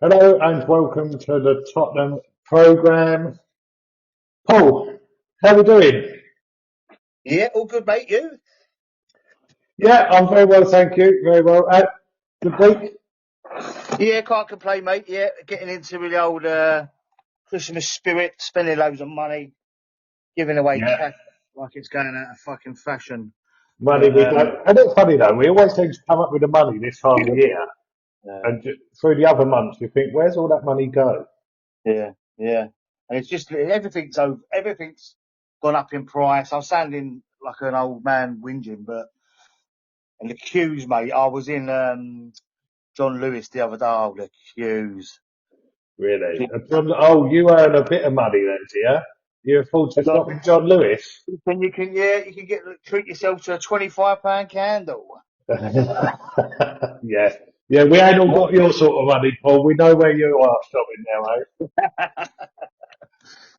Hello and welcome to the Tottenham programme. Paul, how are we doing? Yeah, all good, mate. You? Yeah, I'm very well, thank you. Very well. Good week? Yeah, can't complain, mate. Yeah, getting into the old Christmas spirit, spending loads of money, giving away Yeah. cash like it's going out of fucking fashion. Money But we don't. And it's funny though, we always seem to come up with the money this time of year. uh, And through the other months, we think, where's all that money go? yeah, yeah, and it's just everything's gone up in price. I'm sounding like an old man whinging, but and the queues, mate. I was in John Lewis the other day. Oh, the queues. Really? Oh, you earn a bit of money then, do you? You afford to stop with John Lewis? You can treat yourself to a £25 candle. Yeah. Yeah, we ain't all got your sort of money, Paul. We know where you are shopping now, eh?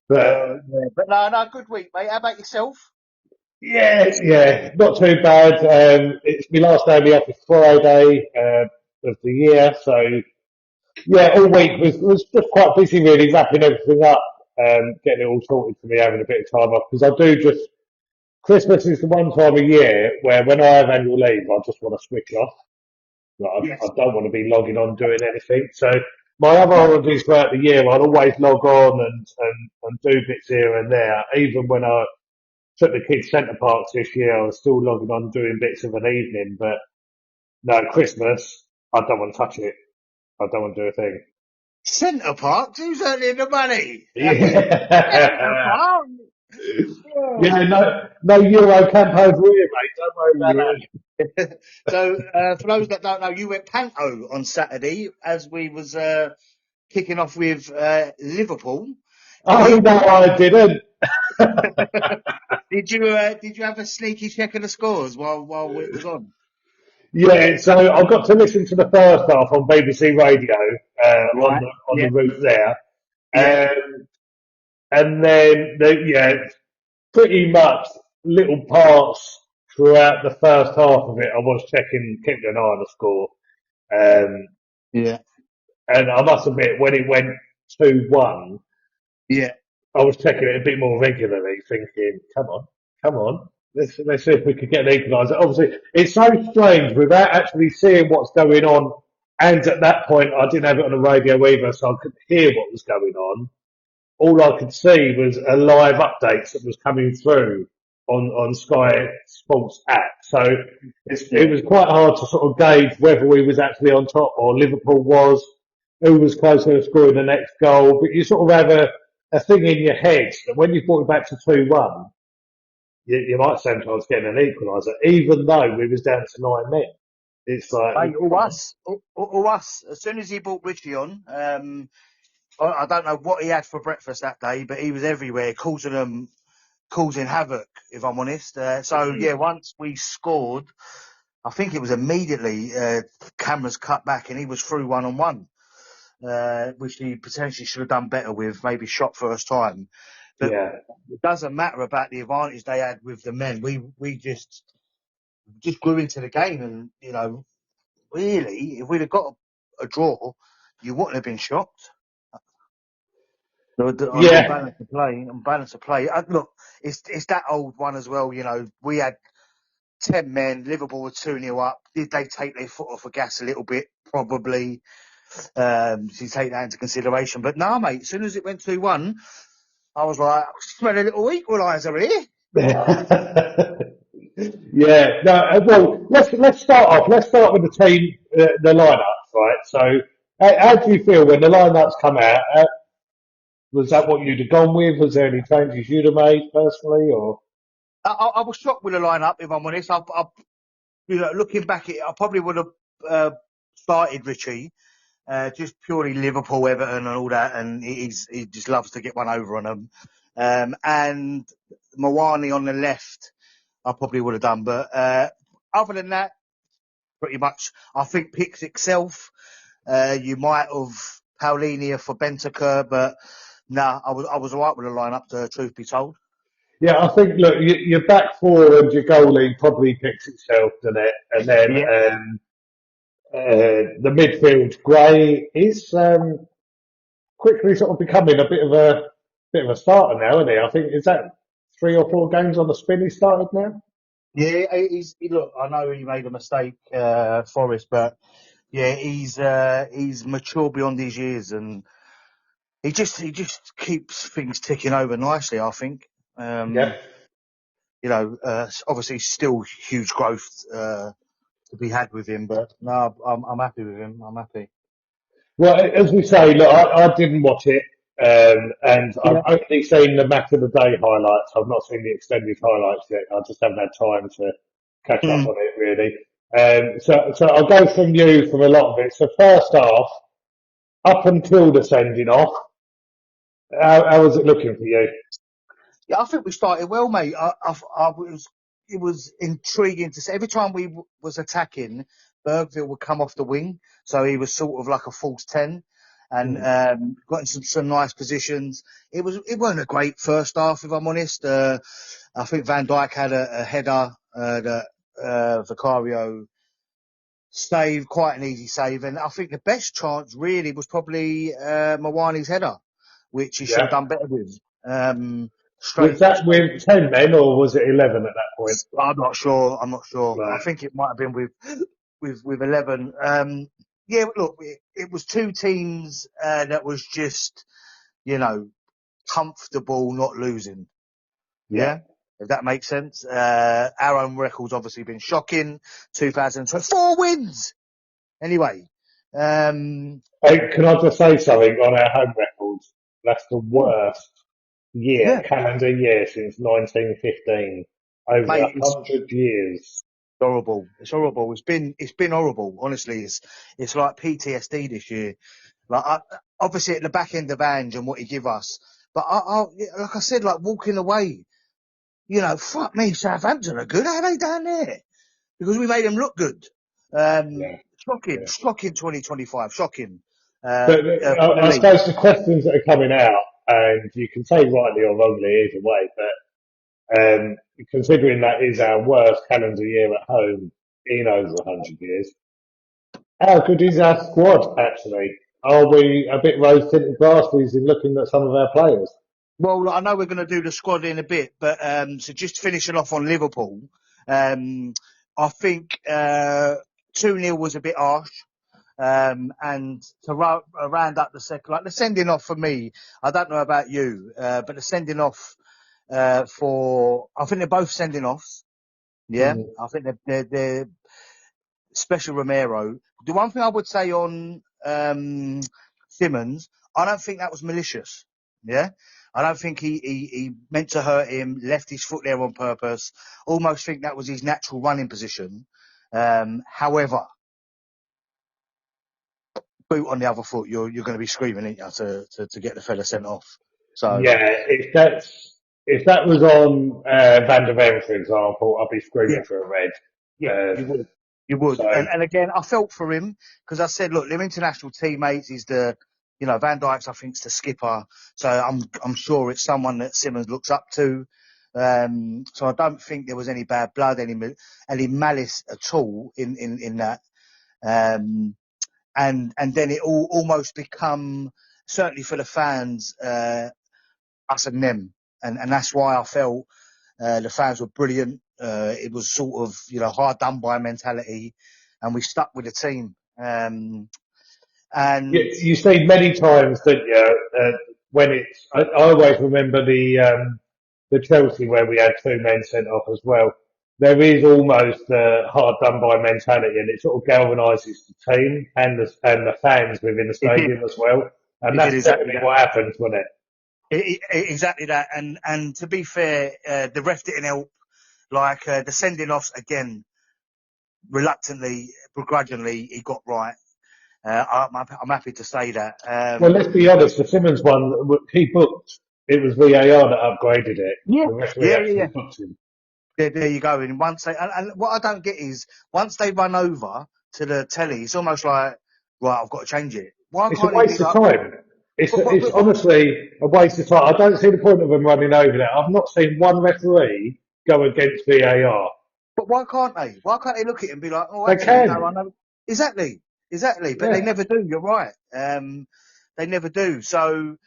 But But no, good week, mate. How about yourself? yeah, not too bad. It's my last day in the office Friday of the year, so yeah, all week was just quite busy really, wrapping everything up, getting it all sorted for me, having a bit of time off because I do just Christmas is the one time a year where when I have annual leave, I just want to switch off. Like, I Yes. don't want to be logging on doing anything. So my other holidays throughout the year, I'll always log on and do bits here and there. Even when I took the kids centre parks this year, I was still logging on doing bits of an evening. But no, Christmas, I don't want to touch it. I don't want to do a thing. Centre Parks? Who's earning the money? Centre Yeah. Park? Yeah, Oh. no Euro camp over here, mate. Don't worry about that. Yeah. So, for those that don't know, you went panto on Saturday as we was kicking off with Liverpool. Oh, Did no, I didn't. did you have a sneaky check of the scores while it was on? Yeah, so I got to listen to the first half on BBC Radio Right. on the Yeah. route there, Yeah. and then yeah, pretty much little parts throughout the first half of it. I was keeping an eye on the score, um, Yeah. and I must admit when it went 2-1, Yeah. I was checking it a bit more regularly, thinking, come on. Let's see if we could get an equaliser. Obviously, it's so strange without actually seeing what's going on. And at that point, I didn't have it on the radio either, so I couldn't hear what was going on. All I could see was a live updates that was coming through on Sky Sports app. So it Yeah. was quite hard to sort of gauge whether we was actually on top or Liverpool was, who was closer to scoring the next goal. But you sort of have a thing in your head that when you brought it back to 2-1, you might sometimes get an equaliser, even though we was down to 9 men. It's like, Mate, come on. all us. As soon as he brought Richie on, I don't know what he had for breakfast that day, but he was everywhere, causing havoc. If I'm honest. So yeah, once we scored, I think it was immediately cameras cut back, and he was through 1-on-1, which he potentially should have done better with, maybe shot first time. But Yeah. it doesn't matter about the advantage they had with the men. We just grew into the game, and really, if we'd have got a draw, you wouldn't have been shocked. On Yeah. balance of play, look, it's that old one as well. We had 10 men. Liverpool were 2-0 up. Did they take their foot off the gas a little bit? Probably. So you take that into consideration. But no, mate. As soon as it went 2-1, I was like, smell a little equaliser here. Yeah, no, well, let's start off. Let's start with the team, the lineups, right? So, how do you feel when the lineups come out? Was that what you'd have gone with? Was there any changes you'd have made personally, or? I was shocked with the lineup, if I'm honest. Looking back at it, I probably would have started Richie. Just purely Liverpool, Everton, and all that, and he just loves to get one over on them. And Mawani on the left, I probably would have done, but other than that, pretty much. I think picks itself. You might have Paulinia for Bentaker, but I was alright with the lineup. The truth be told. Yeah, I think look, your back four and your goalie probably picks itself, doesn't it? And then Yeah, the midfield Gray is quickly sort of becoming a bit of a starter now, isn't he? I think is that 3 or 4 games on the spin he started now. Yeah, look. I know he made a mistake, Forrest, but yeah, he's mature beyond his years, and he just keeps things ticking over nicely. I think. Yeah. Obviously, still huge growth to be had with him, but no, I'm happy with him. I'm happy. Well, as we say, look, I didn't watch it, and I've Yeah. only seen the match of the day highlights. I've not seen the extended highlights yet. I just haven't had time to catch up Mm. on it really. So I'll go from you from a lot of it. So first off, up until the sending off, how was it looking for you? Yeah, I think we started well, mate. It was intriguing to see. Every time was attacking, Bergville would come off the wing, so he was sort of like a false 10, and Hmm. got in some nice positions. It wasn't a great first half, if I'm honest. I think Van Dijk had a header that Vicario saved, quite an easy save, and I think the best chance really was probably Mawani's header, which he should have Yeah. done better with. Was Straight, that straight. with 10 men or was it 11 at that point? I'm not sure. I'm not sure. I Right. think it might have been with 11. Yeah, look, it was two teams that was just you know comfortable not losing. Yeah. Yeah, if that makes sense. Our own record's obviously been shocking. 2024 wins. Anyway, Hey, can I just say something on our home records? That's the yeah, worst yeah, calendar year since 1915. Over mate, a hundred years. horrible. It's horrible. It's been horrible. Honestly, it's like PTSD this year. Obviously at the back end of Ange and what he give us, but like I said, like walking away, fuck me, Southampton are good. How are they down there? Because we made them look good. Yeah, Shocking, yeah. shocking 2025, shocking But for the I league. suppose the questions that are coming out, and you can say rightly or wrongly either way, but considering that is our worst calendar year at home in over 100 years, how good is our squad actually? Are we a bit rose tinted glasses in looking at some of our players? Well, I know we're going to do the squad in a bit, but so just finishing off on Liverpool, um, I think 2-0 was a bit harsh. And to round up the second, like the sending off for me, I don't know about you, but the sending off I think they're both sending offs. Yeah, Mm, I think they're special Romero. The one thing I would say on Simmons, I don't think that was malicious. Yeah, I don't think he meant to hurt him. Left his foot there on purpose. Almost think that was his natural running position. However, boot on the other foot, you're going to be screaming, ain't you, to get the fella sent off. So yeah, if that was on Van der Ven, for example, I'd be yeah, screaming for a red. yeah, Uh, you would, so and again, I felt for him because I said, look, they're international teammates. He's Van Dijk's, I think's the skipper, so I'm sure it's someone that Simmons looks up to. So I don't think there was any bad blood, any malice at all in that. Um, and then it all almost become certainly for the fans. Us and them, and that's why I felt the fans were brilliant. It was sort of hard done by mentality, and we stuck with the team. And you see many times, don't you? When I always remember the Chelsea where we had 2 men sent off as well. There is almost hard done by mentality, and it sort of galvanises the team and the fans within the it did, stadium as well. And it did that's exactly definitely that. what happened, wasn't it? Exactly that. And to be fair, the ref didn't help. Like the sending offs again, reluctantly, begrudgingly, he got right. I'm happy to say that. Well, let's be honest. The Simmons one, he booked. It was VAR that upgraded it. Yeah, The referee yeah, yeah, yeah. actually booked him. There you go. And and what I don't get is once they run over to the telly, it's almost like, right, I've got to change it. Why It's a can't he be waste of like, time. It's but, honestly a waste of time. I don't see the point of them running over that. I've not seen one referee go against VAR. but why can't they? Why can't they look at it and be like, oh, They actually, no, can. I know exactly. exactly. But they Yeah. never do. You're right. They never do. So,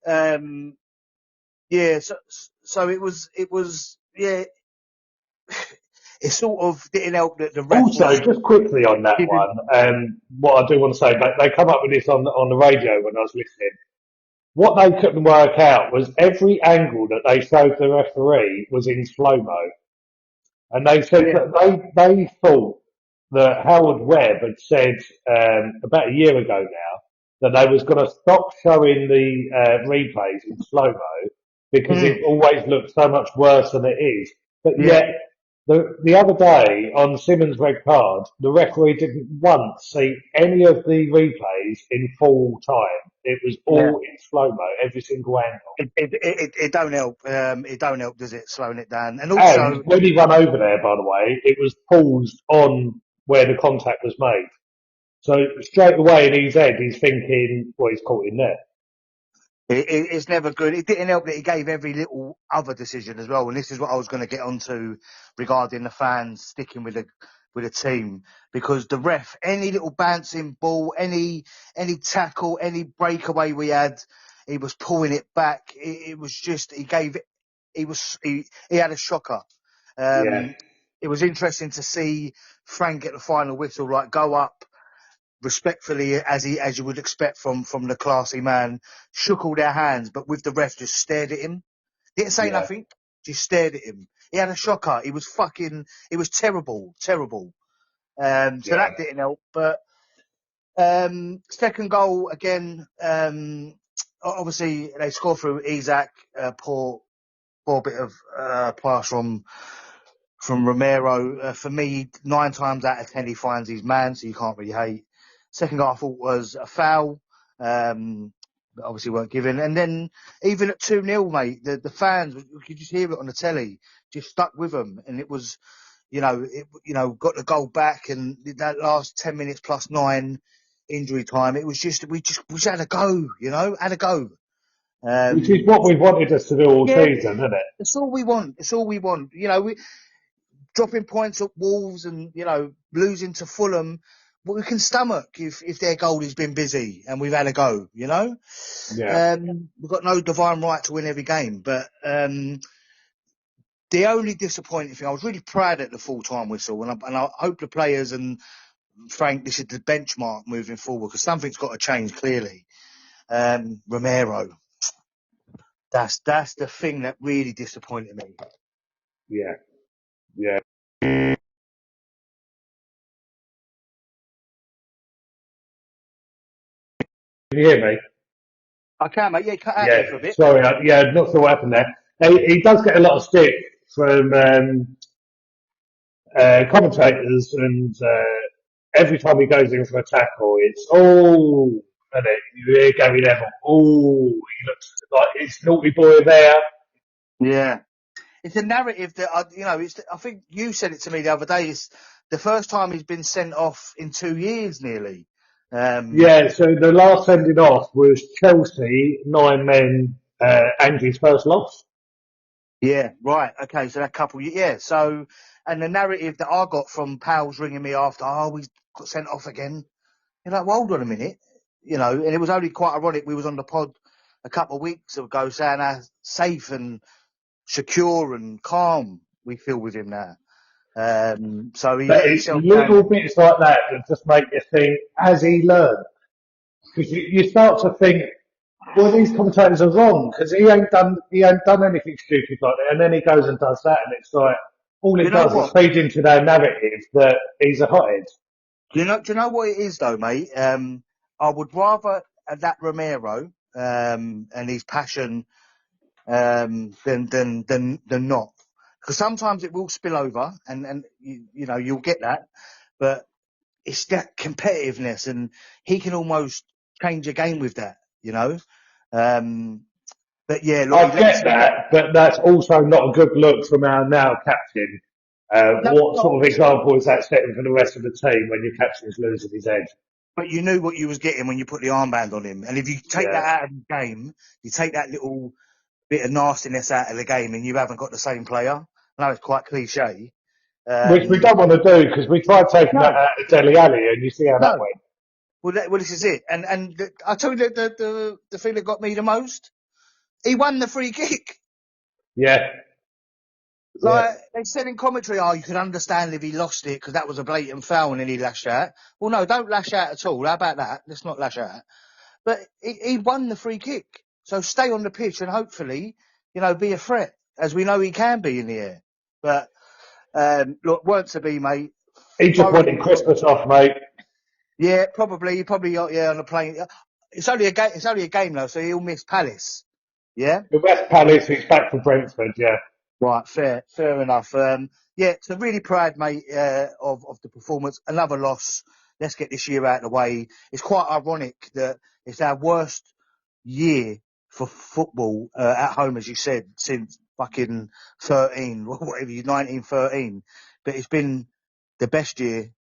yeah. So it was, yeah. It sort of didn't help that the ref Also, was just quickly on that giving. one, what I do want to say, they come up with this on the radio when I was listening. What they couldn't work out was every angle that they showed the referee was in slow mo. And they said Yeah. that they thought that Howard Webb had said about a year ago now that they was going to stop showing the replays in slow mo because it Mm, always looks so much worse than it is. But yeah. yet the other day on Simmons' red card, the referee didn't once see any of the replays in full time. It was Yeah. all in slow mo, every single angle. It don't help. It don't help, does it? Slowing it down. And And also, when he ran over there, by the way, it was paused on where the contact was made. So straight away in his head, he's thinking, well, he's caught in there. it's never good. It didn't help that he gave every little other decision as well. And this is what I was going to get onto regarding the fans sticking with the team, because the ref, any little bouncing ball, any tackle, any breakaway we had, he was pulling it back. It was just he had a shocker. Yeah. Um, it was interesting to see Frank at the final whistle, like, go up respectfully as you would expect from the classy man, shook all their hands, but with the ref just stared at him. Didn't say Yeah. nothing, just stared at him. He had a shocker. It was terrible, terrible. So Yeah. that didn't help. But second goal again. Obviously they score through Isaac. Poor bit of pass from Romero. For me, 9 times out of 10, he finds his man, so you can't really hate. Second goal I thought was a foul, but obviously weren't given. And then even at 2-0, mate, the fans, you could just hear it on the telly, just stuck with them. And it was, got the goal back, and that last 10 minutes plus 9 injury time, it was just, we just had a go, had a go. Which is Um, what we've wanted us to do all yeah, season, isn't it? it's all we want. It's all we want. We dropping points at Wolves and, losing to Fulham, but we can stomach if their goalie's been busy and we've had a go. Yeah. We've got no divine right to win every game, but the only disappointing thing, I was really proud at the full-time whistle, and I hope the players and Frank, this is the benchmark moving forward, because something's got to change clearly. Romero, that's the thing that really disappointed me. Yeah. Yeah. Can you hear me? I can, mate. Yeah, cut out Yeah. there for a bit. Sorry. Yeah. Not sure what happened there. He does get a lot of stick from commentators, and every time he goes in for a tackle, it's and it, you hear Gary Neville, he looks like it's naughty boy there. Yeah. It's a narrative that I think you said it to me the other day. It's the first time he's been sent off in 2 years, nearly. Um, Yeah, so the last sending off was Chelsea, 9 men, and his first loss. yeah, right. Okay, so that couple, yeah. So, and the narrative that I got from pals ringing me after, we got sent off again. You're like, well, hold on a minute, and it was only quite ironic. We was on the pod a couple of weeks ago saying how safe and secure and calm we feel with him now. So he But let it's himself down. little bits like that that just make you think, has he learned? Because you start to think, well, these commentators are wrong because he ain't done anything stupid like that, and then he goes and does that, and it's like all You it know does is what? feed into their narrative that he's a hothead. Do you know what it is though, mate? I would rather that Romero and his passion than not, because sometimes it will spill over, and you'll get that, but it's that competitiveness, and he can almost change a game with that, Um, but yeah, look, he I let get himself. that, but that's also not a good look from our now captain. No, it's What not. sort of example is that setting for the rest of the team when your captain's losing his head? But you knew what you was getting when you put the armband on him, and if you take Yeah. that out of the game, you take that little bit of nastiness out of the game, and you haven't got the same player. I know it's quite cliche. Which we don't want to do because we tried taking that No, out of Dele Alli and you see how that no. went. Well, this is it. And I told you the thing that got me the most. He won the free kick. Yeah, yeah. Like they said in commentary, oh, you could understand if he lost it because that was a blatant foul and then he lashed out. Well, no, don't lash out at all. How about that? Let's not lash out. But he won the free kick, so stay on the pitch and hopefully, be a threat as we know he can be in the air. But look, weren't to be, mate. He just Foden, wanted Christmas off, mate. yeah, probably on the plane. It's only a game. It's only a game though, so he'll miss Palace. Yeah. The West Palace, he's back for Brentford, yeah. Right, fair enough. Yeah, so really proud, mate, of the performance. Another loss. Let's get this year out of the way. It's quite ironic that it's our worst year for football at home, as you said, since fucking 13, whatever you 1913. But it's been the best year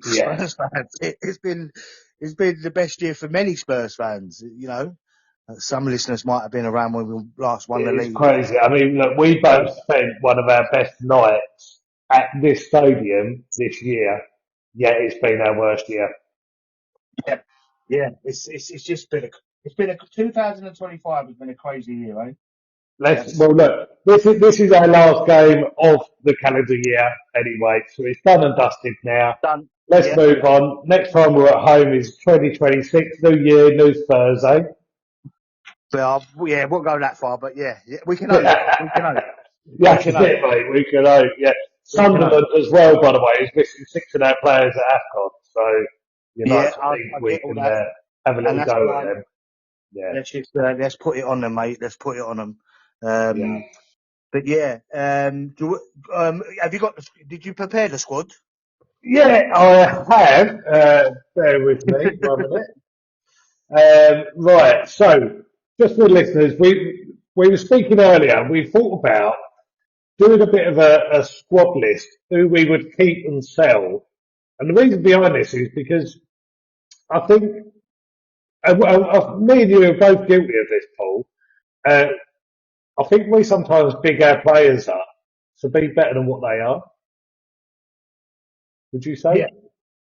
for Yeah. Spurs fans. It's been the best year for many Spurs fans. Some listeners might have been around when we last won the It's league. crazy. I mean, look, we both spent one of our best nights at this stadium this year, yet it's been our worst year. Yeah, yeah. It's just been it's been a 2025 has been a crazy year, eh? That's Well, look, this is our last game of the calendar year anyway, so it's done and dusted now. done. Let's Yeah, move on. Next time we're at home is 2026, New Year, New Spurs, eh? yeah, won't go that far, but yeah, we can hope. We can hope. We That's can it, hope. mate. We can hope. Yeah, We can hope. Sunderland as well, by the way, is missing six of their players at AFCON, so you'd like Yeah, to think I we get all can that, have a and little that's go at why them. Yeah, let's put it on them, mate. Let's put it on them. yeah. But yeah, have you got? Did you prepare the squad? Yeah, I have. Bear with me 1 minute. Right, so just for the listeners, we were speaking earlier. We thought about doing a bit of a squad list, who we would keep and sell. And the reason behind this is because I think me and you are both guilty of this, Paul. Uh, I think we sometimes big our players up to be better than what they are. Would you say? Yeah,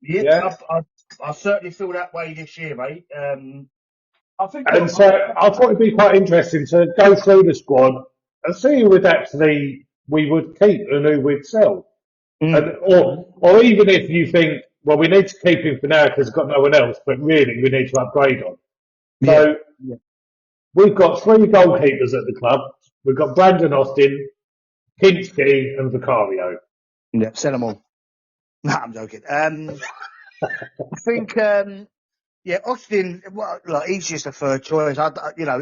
yeah. Yeah. I certainly feel that way this year, mate. I think. And Look, so I thought it'd be quite interesting to go through the squad and see who would actually we would keep and who we'd sell. And, mm, or even if you think, well, we need to keep him for now because we've got no one else, but really we need to upgrade on. yeah, So yeah, we've got three goalkeepers at the club. We've got Brandon Austin, Kinski, and Vicario. yeah. Sell them all. No, I'm joking. I think. Yeah, Austin, well, look, he's just a third choice.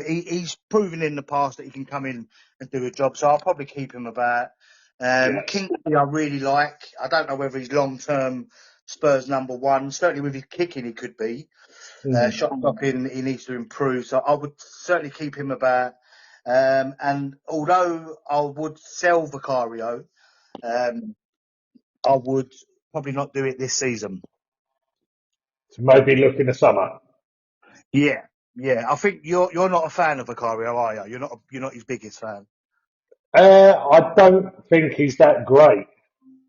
He's proven in the past that he can come in and do a job, so I'll probably keep him about. Yeah. Kingsley, I really like. I don't know whether he's long-term Spurs number one. Certainly with his kicking, he could be. Mm. Shot stopping, he needs to improve, so I would certainly keep him about. And although I would sell Vicario, um, I would probably not do it this season. So maybe look in the summer. Yeah, yeah. I think you're not a fan of Vicario, are you? You're not his biggest fan. I don't think he's that great.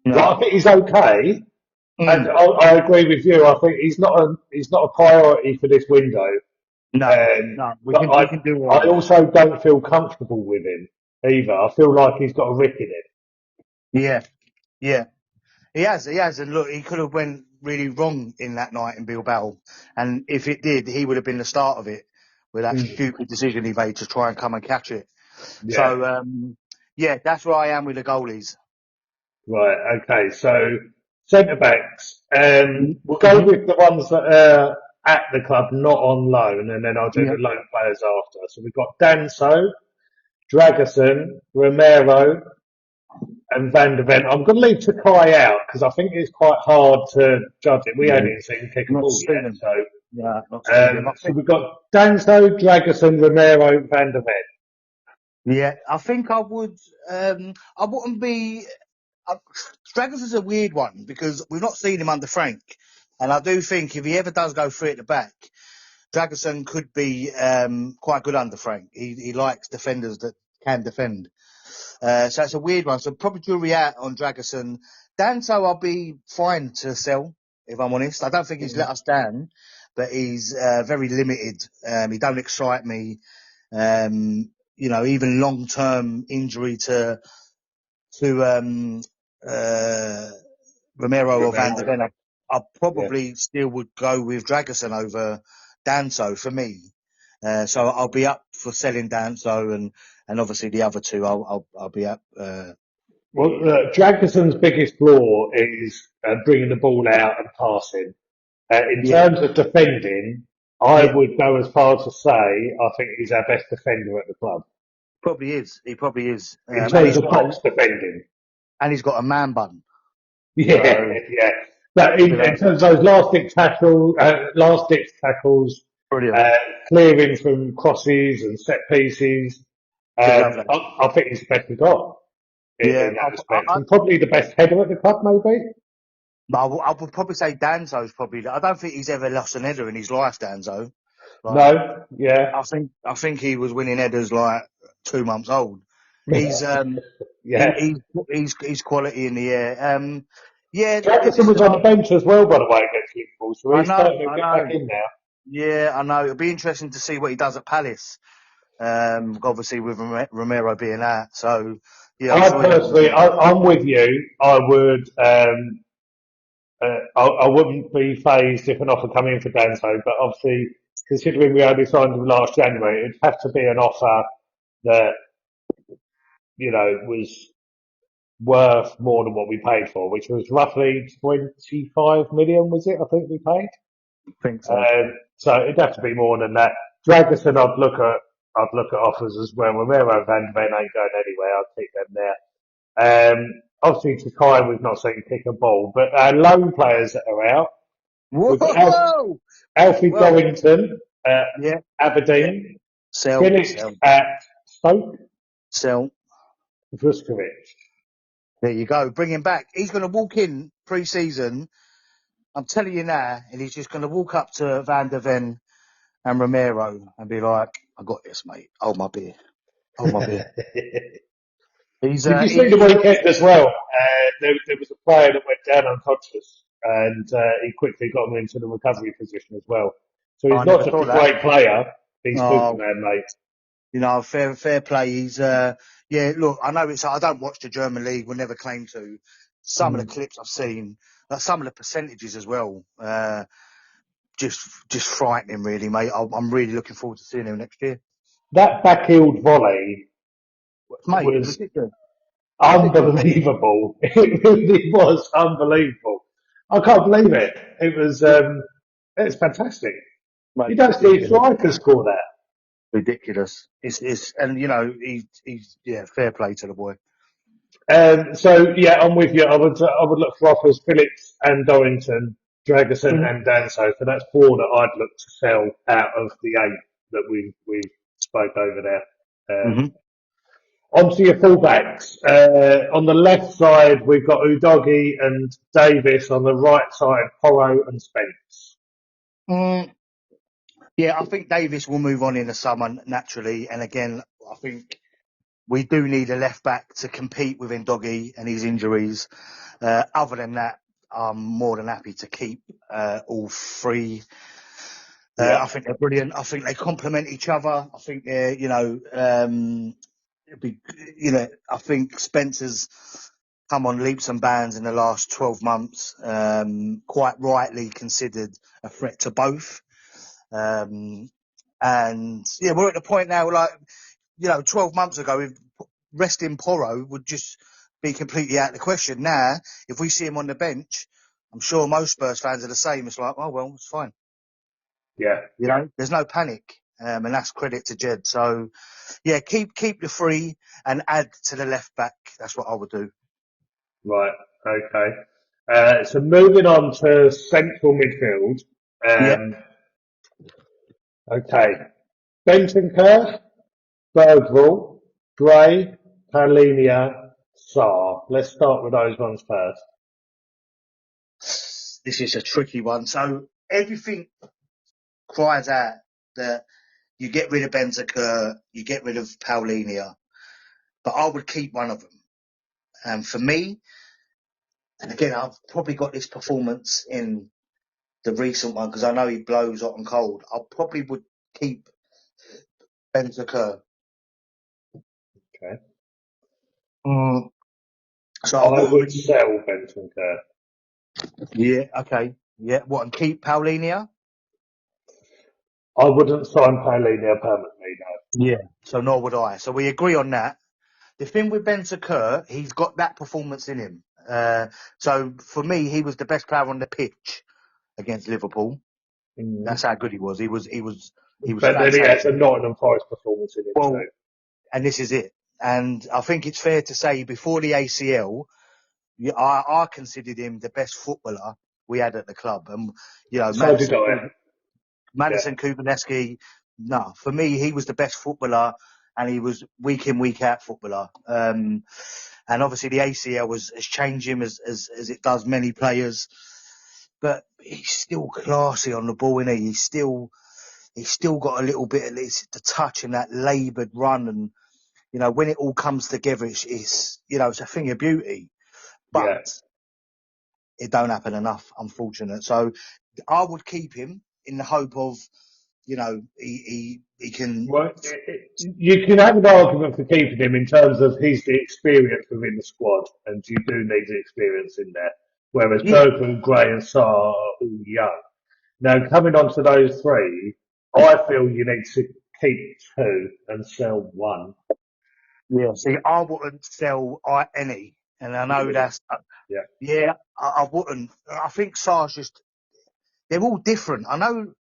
Like, No. I think he's okay, and Mm. I agree with you. I think he's not a priority for this window. No. No. We But can we can do I without him. also don't feel comfortable with him either. I feel like he's got a rip in it. Yeah. Yeah. He has, and look, he could have went really wrong in that night in Bilbao, and if it did, he would have been the start of it with that Mm. stupid decision he made to try and come and catch it. Yeah. So yeah, that's where I am with the goalies. Right. Okay. So centre backs. We'll go Mm-hmm. with the ones that are at the club, not on loan, and then I'll do Yeah. the loan players after. So we've got Danso, Dragerson, Romero, and Van der Ven. I'm going to leave Takai out because I think it's quite hard to judge it. We Yeah. haven't even seen him kick a Not ball seen yet. him. So, Yeah, not seen him. so we've got Danso, Dragerson, Romero, Van der Ven. Yeah, I think I would. I wouldn't be. Dragons is a weird one because we've not seen him under Frank, and I do think if he ever does go free at the back, Dragerson could be quite good under Frank. He likes defenders that can defend. So it's a weird one. So probably jury out on Dragerson. Danso, I'll be fine to sell. if I'm honest. I don't think he's let us down, but he's very limited. He don't excite me. Even long-term injury to uh, Romero or Van der Romero. Ven, I Yeah. probably still would go with Dragerson over Danso for me. So I'll be up for selling Danso and obviously the other two I'll be up. Well, Dragson's biggest flaw is bringing the ball out and passing. In Yeah, terms of defending, I yeah, would go as far to say I think he's our best defender at the club. probably is. He probably is. In terms of box defending. And he's got a man bun. Yeah, So yeah. But in terms of those last ditch tackles, brilliant. uh, clearing from crosses and set pieces, He'd love that. I think he's the best we've got Yeah, in that respect. And probably the best header at the club, maybe. I would probably say Danzo's probably. I don't think he's ever lost an header in his life, Danzo. Like, No, yeah, I think he was winning headers like 2 months old. He's yeah. he's quality in the air. Yeah, Jefferson this was on the time bench as well, by the way, against Liverpool, so I he's know, starting to I get back know. in now. Yeah, I know. It'll be interesting to see what he does at Palace. Obviously with Romero being out, so yeah, I'm I sure he'll. personally, I'm with you. I would, I wouldn't be phased if an offer come in for Danso, but obviously, considering we only signed him last January, it'd have to be an offer that was worth more than what we paid for, which was roughly 25 million, was it? I think we paid. Think so. So it'd have to be more than that. Dragerson, I'd look at offers as well. Romero Van Ven ain't going anywhere. I'll keep them there. Obviously, Takai we've not seen kick a ball, but our loan players that are out, we've got Whoa! Alfie Well, Dorrington at yeah, yeah. Aberdeen, Sell, Phillips sell, at Stoke, sell. Vuskovic. There you go. Bring him back. He's going to walk in pre-season. I'm telling you now, and he's just going to walk up to Van der Ven and Romero and be like, "I got this, mate. Hold my beer. Hold my beer." He's Did you see the he looks. weekend as well? There was a player that went down unconscious, and he quickly got him into the recovery position as well. So Oh, he's I not never just saw a that. great player; he's Oh, Superman, mate. fair play. He's yeah. Look, I know I don't watch the German league. Will never claim to. Some of the Mm. clips I've seen, some of the percentages as well. Just frightening, really, mate. I'm really looking forward to seeing him next year. That back-heeled volley Mate, was ridiculous. Ridiculous. unbelievable. It really was unbelievable. I can't believe it. It's fantastic. You Mate, don't see a ridiculous. striker score that. Ridiculous. And he's yeah, fair play to the boy. So yeah, I'm with you. I would look for offers Phillips and Dorrington, Dragerson Mm-hmm. and Danso. So that's four that I'd look to sell out of the eight that we spoke over there. Mm-hmm. Onto your fullbacks. On the left side, we've got Udogi and Davis. On the right side, Porro and Spence. Yeah, I think Davis will move on in the summer naturally. And again, I think we do need a left back to compete with Ndoggy and his injuries. Other than that, I'm more than happy to keep all three. I Yeah, think they're brilliant. I think they complement each other. I think they're, it'd be, I think Spencer's come on leaps and bounds in the last 12 months. Quite rightly considered a threat to both. And yeah, we're at the point now, like, 12 months ago, if resting Porro would just be completely out of the question. Now, if we see him on the bench, I'm sure most Spurs fans are the same. It's like, oh, well, it's fine. yeah, There's no panic. And that's credit to Jed. So yeah, keep the three and add to the left back. That's what I would do. right, okay. So moving on to central midfield. Yeah. Um, okay, Bentancur, Bergvall, Gray, Palinia, Sarr. Let's start with those ones first. This is a tricky one. So everything cries out that you get rid of Bentancur, you get rid of Paulinia, but I would keep one of them. And for me, and again, I've probably got this performance in the recent one, because I know he blows hot and cold, I probably would keep Bentancur. Okay. So I what? would sell Benton Kerr. Yeah, okay. Yeah, what, and keep Paulinho? I wouldn't sign Paulinho permanently, no. Yeah. So nor would I. So we agree on that. The thing with Bentancur, he's got that performance in him. So for me, he was the best player on the pitch against Liverpool. Mm. That's how good he was. He was But then he has a fantastic. Nottingham Forest performance in him too. Well, and this is it. And I think it's fair to say before the ACL, I considered him the best footballer we had at the club. And, So did I. Yeah. Madison Kubineski, no, for me, he was the best footballer and he was week in, week out footballer. And obviously the ACL has changed him as it does many players, but he's still classy on the ball, isn't he? He's still got a little bit of the touch and that laboured run. And, when it all comes together, it's a thing of beauty, but Yeah. it don't happen enough, unfortunate. So I would keep him in the hope of, he can. Well, you can have an argument for keeping him in terms of he's the experience within the squad, and you do need the experience in there. Whereas Yeah, Bergman, Gray, and Sarr are all young. Now, coming on to those three, I feel you need to keep two and sell one. yeah. See, I wouldn't sell any, and I You know wouldn't. that's Yeah. yeah. I wouldn't. I think Sar's just they're all different. I know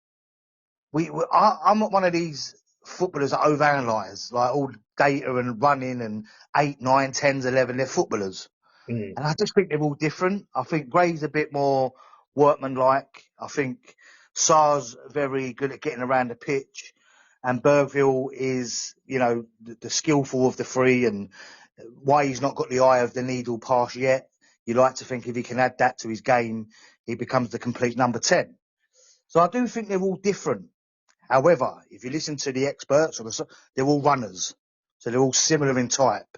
I'm not one of these footballers that overanalyze like all data and running and 8, 9, 10s, 11. They're footballers. Mm. And I just think they're all different. I think Gray's a bit more workmanlike. I think Sar's very good at getting around the pitch. And Bergville is, the skillful of the three, and why he's not got the eye of the needle pass yet. You like to think if he can add that to his game, he becomes the complete number 10. So I do think they're all different. However, if you listen to the experts, they're all runners. So they're all similar in type.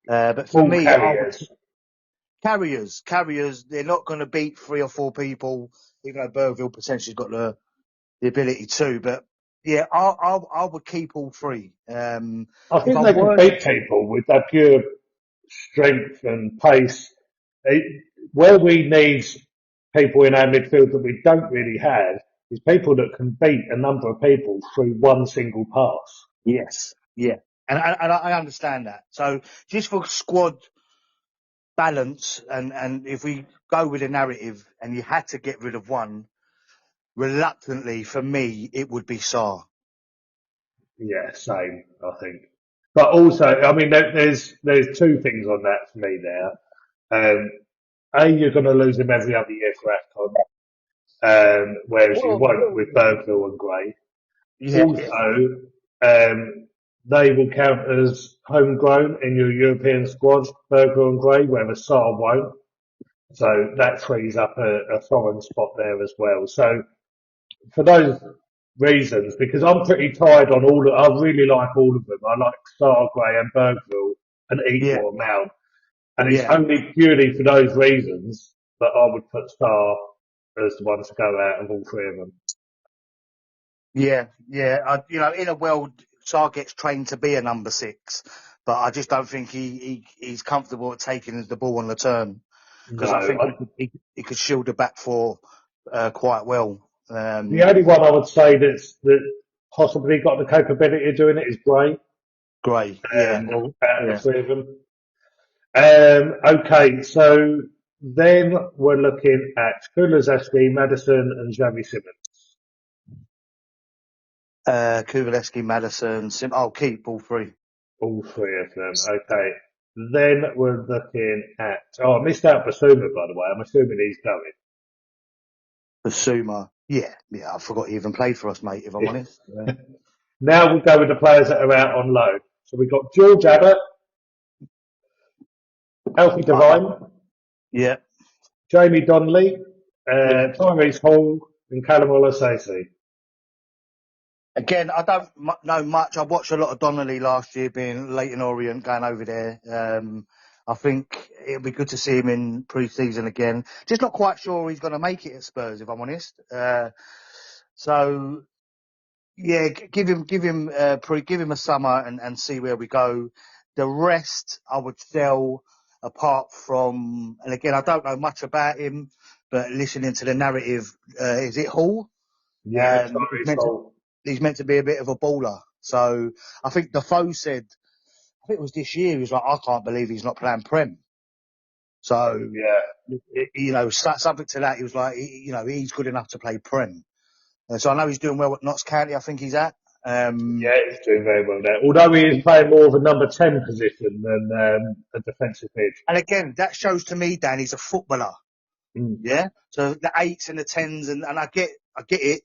But for All me, I would carriers. Carriers, they're not going to beat 3 or 4 people, even though Burville potentially has got the ability to. But yeah, I would keep all three. I If think I they can were to beat keep, people with their pure strength and pace. Where we need people in our midfield that we don't really have is people that can beat a number of people through one single pass. yes, yeah, and I understand that. So just for squad balance, and if we go with a narrative, and you had to get rid of one, reluctantly for me, it would be Sarr. Yeah, same, I think. But also, I mean, there's two things on that for me there. You're going to lose him every other year for AFCON, whereas you Well, won't with Bergville and Gray. yeah, Also, they will count as homegrown in your European squad, Berger and Gray, whereas Sarr won't. So that frees up a foreign spot there as well. So for those reasons, because I'm pretty tired on I really like all of them. I like Sarr, Gray and Bergville an yeah, equal amount. And it's yeah. only purely for those reasons that I would put Sarr as the one to go out of all three of them. Yeah, yeah. In a world, Sarr gets trained to be a number 6, but I just don't think he's comfortable at taking the ball on the turn, No, because I think he could shield the back four quite well. the only one I would say that possibly got the capability of doing it is Gray, Gray, yeah, well, out of yeah. the three of them. Okay, so then we're looking at Kulusevski, Madison, and Xavi Simons. Kuvalevsky, Madison, I'll keep all three. All three of them. Okay. Then we're looking at. Oh, I missed out Basuma, by the way. I'm assuming he's Basuma, yeah. I forgot he even played for us, mate. If I'm going. honest. Yeah. Now we'll go with the players that are out on loan. So we've got George Abbott, Alfie Devine, Yeah. Jamie Donnelly, Yeah. Tyrese Hall, and Callum Olasese. Again, I don't know much. I watched a lot of Donnelly last year, being Leighton Orient, going over there. I think it'll be good to see him in pre-season again. Just not quite sure he's going to make it at Spurs, if I'm honest. So yeah, give him a summer and see where we go. The rest I would sell, apart from, and again I don't know much about him, but listening to the narrative, is it Hall? Yeah, He's Tyrese meant to Hall. he's meant to be a bit of a baller. So I think Defoe said, I think it was this year, he was like, I can't believe he's not playing Prem. So, Yeah, something to that. He was like, he's good enough to play Prem. So I know he's doing well at Notts County, I think he's at. yeah, he's doing very well there. Although he is playing more of a number 10 position than a defensive mid. And again, that shows to me, Dan, he's a footballer. Mm. Yeah. So the 8s and the 10s, and I get it.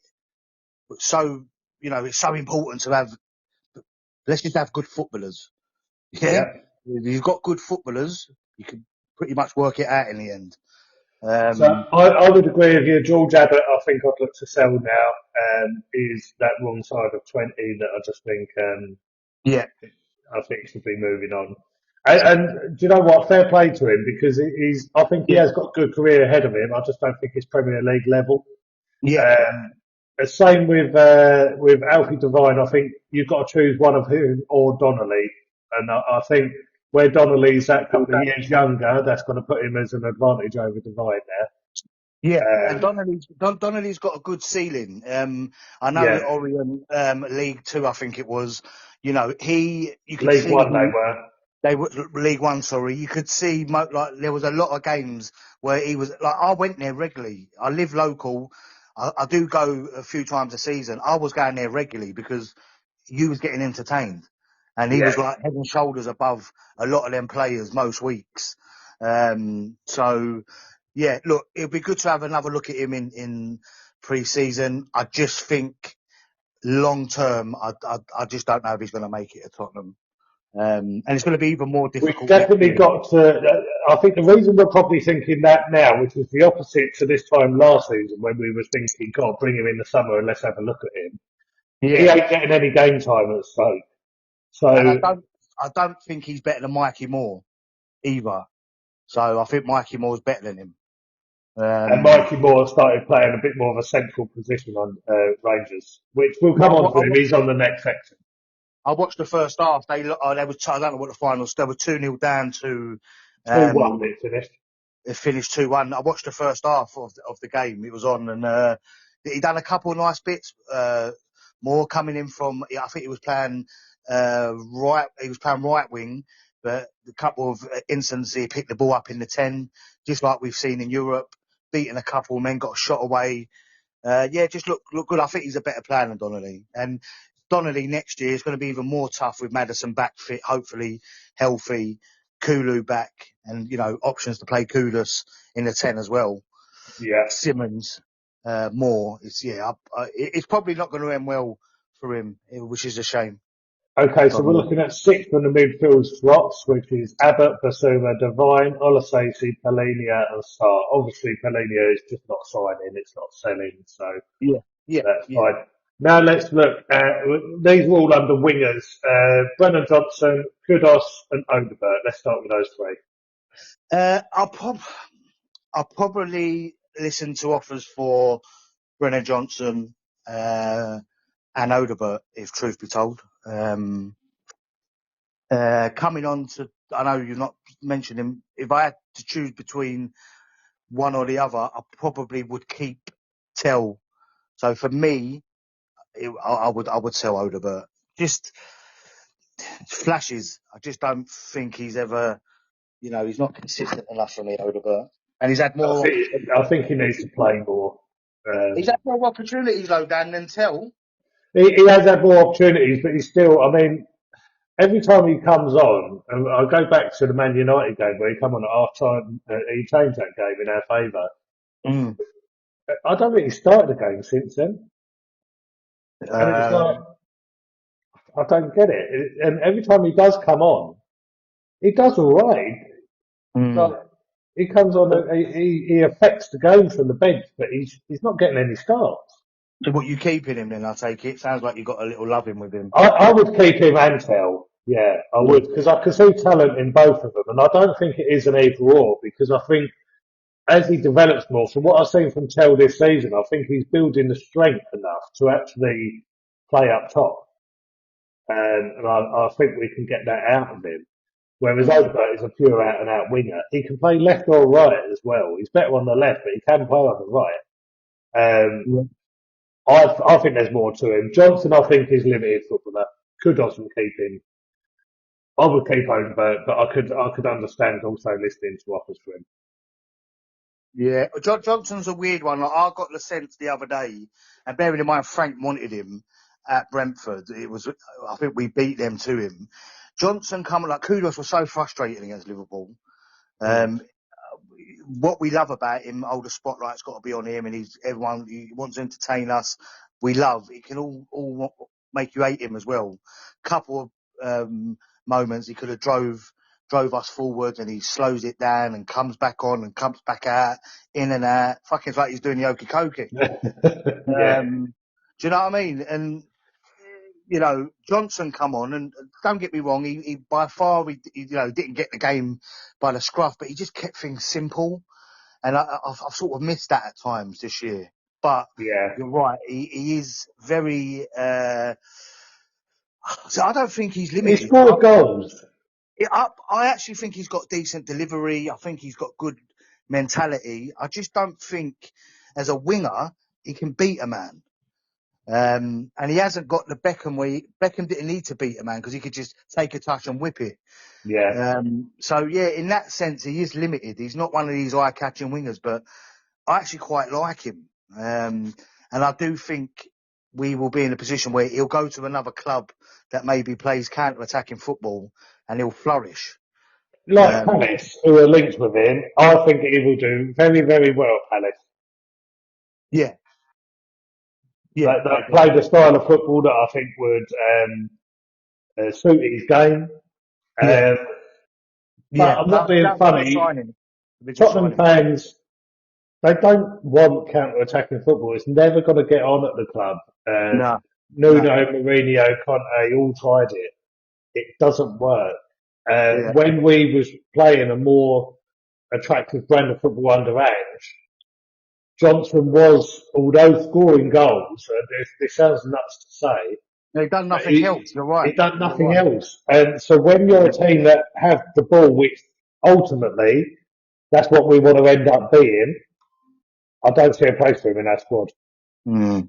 But so, it's so important to let's just have good footballers. Yeah. Yeah. If you've got good footballers, you can pretty much work it out in the end. So I would agree with you. George Abbott, I think I'd look to sell now. Is that wrong side of 20 that I just think Yeah. I think should be moving on. And do you know what? Fair play to him because I think he Yeah. has got a good career ahead of him. I just don't think it's Premier League level. Yeah. The same with Alfie Devine. I think you've got to choose one of him or Donnelly, and I think where Donnelly's that couple of years younger, that's going to put him as an advantage over Devine Yeah, there. and Donnelly's got a good ceiling. I know Yeah, at Orion, League Two, I think it was. You could League see One they were. they were League One. Sorry, you could see like there was a lot of games where he was like. I went there regularly. I live local. I do go a few times a season. I was going there regularly because you was getting entertained, and he Yeah. was like head and shoulders above a lot of them players most weeks. So yeah, look, it'd be good to have another look at him in pre-season. I just think long term, I just don't know if he's going to make it at Tottenham, and it's going to be even more We've difficult next definitely year. got to. I think the reason we're probably thinking that now, which was the opposite to this time last season when we were thinking, God, bring him in the summer and let's have a look at him. He Yeah, ain't getting any game time at Stoke. and So, I don't think he's better than Mikey Moore either. So I think Mikey Moore's better than him. and Mikey Moore started playing a bit more of a central position on Rangers, which we'll come on Well, to him. He's on the next section. I watched the first half. They was I don't know what the finals. They were 2-0 down to. 2-1 it finished. It finished 2-1. I watched the first half of the game. It was on, and he done a couple of nice bits. More coming in from. I think he was playing right. He was playing right wing, but a couple of instances he picked the ball up in the 10, just like we've seen in Europe. Beating a couple of men, got a shot away. Yeah, just look good. I think he's a better player than Donnelly. And Donnelly next year is going to be even more tough with Maddison back fit, hopefully healthy, Kulu back, and options to play Kudus in the 10 as well. Yeah. Simmons, more. It's probably not going to end well for him, which is a shame. Okay, so we're Donnelly. looking at sixth on the midfield slots, which is Abbott, Basuma, Devine, Olasasi, Pellina, and Sarr. Obviously, Pellina is just not signing; it's not selling, so Yeah, yeah, that's yeah. fine. Now let's look. These are all under wingers: Brennan Johnson, Kudos, and Odegaard. Let's start with those three. I'll probably listen to offers for Brennan Johnson, and Odegaard, if truth be told. Coming on to, I know you've not mentioned him. If I had to choose between one or the other, I probably would keep Tell. So for me, I would sell Odegaard. Just flashes. I just don't think he's ever, he's not consistent enough for me, Odegaard. And I think he needs to play more. he's Um, had more opportunities though, Dan, than Tell. he has had more opportunities, but he's still. I mean, every time he comes on, and I go back to the Man United game where he come on at half time, he changed that game in our favour. Mm. I don't think he started the game since then, and it's like Um, I don't get it. And every time he does come on, he does all right. mm. Like he comes on, he affects the game from the bench, but he's not getting any starts. So what, you keeping him then, I take it? Sounds like you've got a little loving with him. I would keep him and Tell. Yeah, I would, because I can see talent in both of them, and I don't think it is an either or, because I think as he develops more, from what I've seen from Tell this season, I think he's building the strength enough to actually play up top, and I think we can get that out of him. Whereas Mm. Odegaard is a pure out and out winger. He can play left or right as well. He's better on the left, but he can play on the right. Um, Yeah. I think there's more to him. Johnson, I think, is limited footballer. Kudos and keep him. I would keep Odegaard, but I could understand also listening to offers for him. Yeah, Johnson's a weird one. Like, I got the sense the other day, and bearing in mind Frank wanted him at Brentford. I think we beat them to him. Johnson coming like Kudos was so frustrating against Liverpool. Mm. Um, what we love about him, the spotlight's got to be on him, and he wants to entertain us. We love it. Can all make you hate him as well. Couple of moments he could have drove us forward, and he slows it down and comes back on and comes back out, in and out. Fucking like he's doing the okey cokey. Yeah, Do you know what I mean? And Johnson come on, and don't get me wrong, he by far didn't get the game by the scruff, but he just kept things simple. And I've sort of missed that at times this year. But yeah. you're right, he is very. So I don't think he's He limited. scored goals. I actually think he's got decent delivery. I think he's got good mentality. I just don't think, as a winger, he can beat a man. And he hasn't got the Beckham way. Beckham didn't need to beat a man because he could just take a touch and whip it. Yeah. So yeah, in that sense, he is limited. He's not one of these eye-catching wingers, but I actually quite like him. And I do think we will be in a position where he'll go to another club that maybe plays counter-attacking football and he'll flourish. Like Um, Palace, who are linked with him, I think he will do very, very well at Palace. yeah, yeah, They I agree. play the style of football that I think would suit his game. Yeah, Um, but yeah. I'm No, not being that'd be a good funny. signing. A good Tottenham signing. fans, they don't want counter-attacking football. It's never going to get on at the club. No, no. Nuno, Mourinho, Conte all tried it. It doesn't work. Yeah, When we was playing a more attractive brand of football under Ange, Johnson was, although scoring goals, this sounds nuts to say, they've done but nothing else. You're right. he done You're nothing right. else. And so when you're a team that have the ball, which ultimately that's what we want to end up being, I don't see a place for him in that squad. Mm.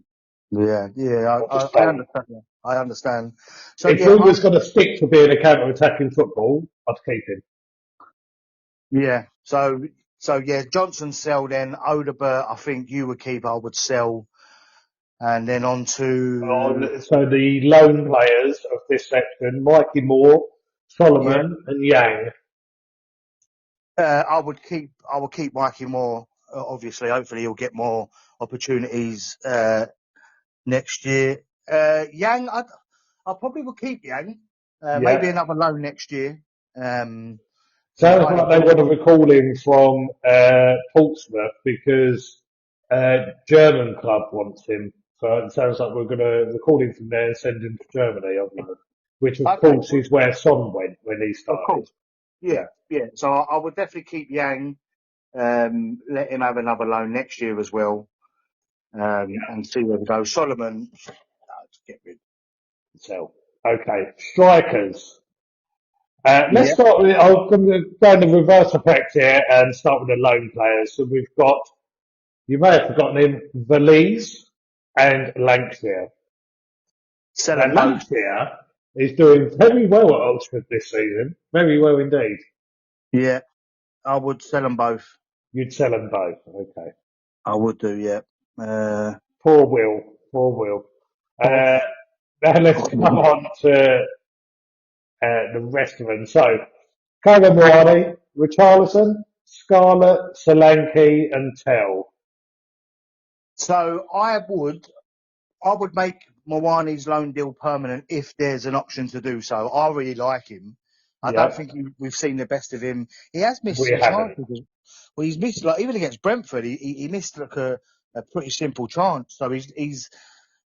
Yeah, yeah. I just I don't. understand. That. I understand. So If yeah, we was going to stick to being a counter-attacking football, I'd keep him. yeah. So yeah, Johnson sell then. Odegaard, I think you would keep. I would sell, and then on to So the lone players of this section, Mikey Moore, yeah. Solomon and Yang. I would keep. I will keep Mikey Moore. Obviously, hopefully he'll get more opportunities next year. Yang, I probably will keep Yang. Maybe Yeah. another loan next year. He Sounds kind of like they want to recall him from Portsmouth because German club wants him. So it sounds like we're going to recall him from there and send him to Germany, which of okay. course is where Son went when he Of started. course. Yeah, Yeah. yeah. So I would definitely keep Yang. Let him have another loan next year as well, and see where we go. Solomon, just get rid. So, okay. Strikers. Let's Yeah. start with, I'm going to go in the reverse effect here and start with the lone players. So we've got, you may have forgotten him, Valise and Lancashire. Sell Now, them both. Lancashire is doing very well at Oxford this season. Very well indeed. Yeah, I would sell them both. You'd sell them both. Okay. I would do. Yeah. Uh, Poor Will. Poor Will. oh, Uh, now let's come on to the rest of them. So, Kagamwani, Richarlison, Scarlett, Solanke and Tell. so I would make Mwani's loan deal permanent if there's an option to do so. I really like him. I don't Yeah, think we've seen the best of him. He has missed we some haven't. chances. Well, he's missed like even against Brentford, he missed like a pretty simple chance. So he's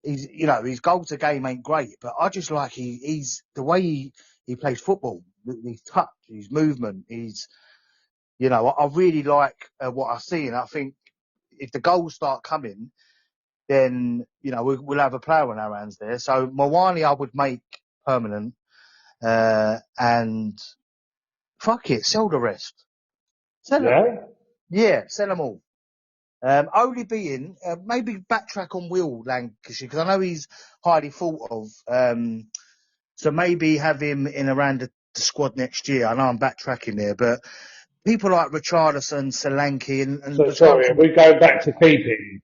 his goal to game ain't great, but I just like he's the way he plays football. His touch, his movement, I really like what I see, and I think if the goals start coming, then we'll have a player on our hands there. So Mawani, I would make permanent, and fuck it, sell the rest. Sell them. Yeah. Yeah, sell them all. Only being maybe backtrack on Will Lancashire because I know he's highly thought of. So maybe have him in around the squad next year. I know I'm backtracking there, but people like Richarlison, Solanke, and So sorry, are Richarlison, we going back to keeping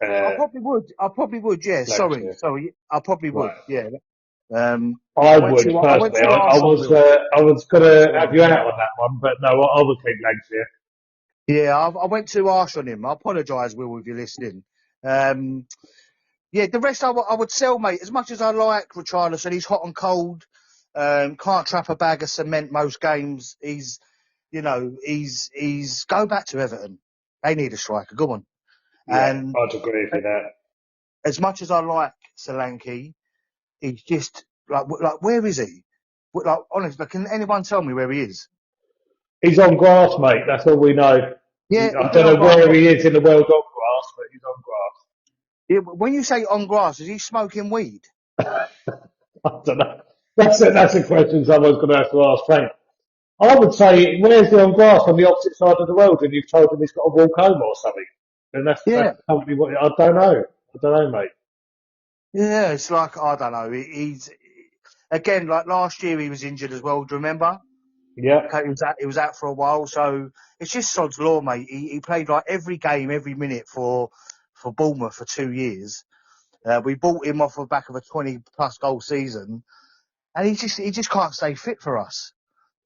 I uh, probably would. I probably would. Yeah. Sorry. Lancashire? I probably would. Right. Yeah. I I went would to personally. I Arse on was Will. I was going to Yeah. have you out on that one, but no, I would keep Lancashire. Yeah. I went too harsh on him. I apologise, Will, if you're listening. Um, yeah. The rest I would sell, mate. As much as I like Richarlison, he's hot and cold. Can't trap a bag of cement most games. He's go back to Everton. They need a striker. Go on. Yeah, And I'd agree with you that. as much as I like Solanke, he's just like where is he? Like honestly, can anyone tell me where he is? He's on grass, mate. That's all we know. Yeah, he's I been don't on know grass. where he is in the world on grass, but he's on Yeah, when you say on grass, is he smoking weed? grass. I don't know. That's a question someone's going to have to ask Frank. I would say, where's he on grass on the opposite side of the world, and you've told him he's got to walk home or something? And that's Yeah, currently what I don't know. I don't know, mate. yeah. It's like I don't know. He's again like last year he was injured as well. Do you remember? Yeah, Okay, he was out for a while, so it's just sod's law, mate. He played like every game, every minute for Bournemouth for 2 years. We bought him off the back of a 20+ goal season, and he just can't stay fit for us.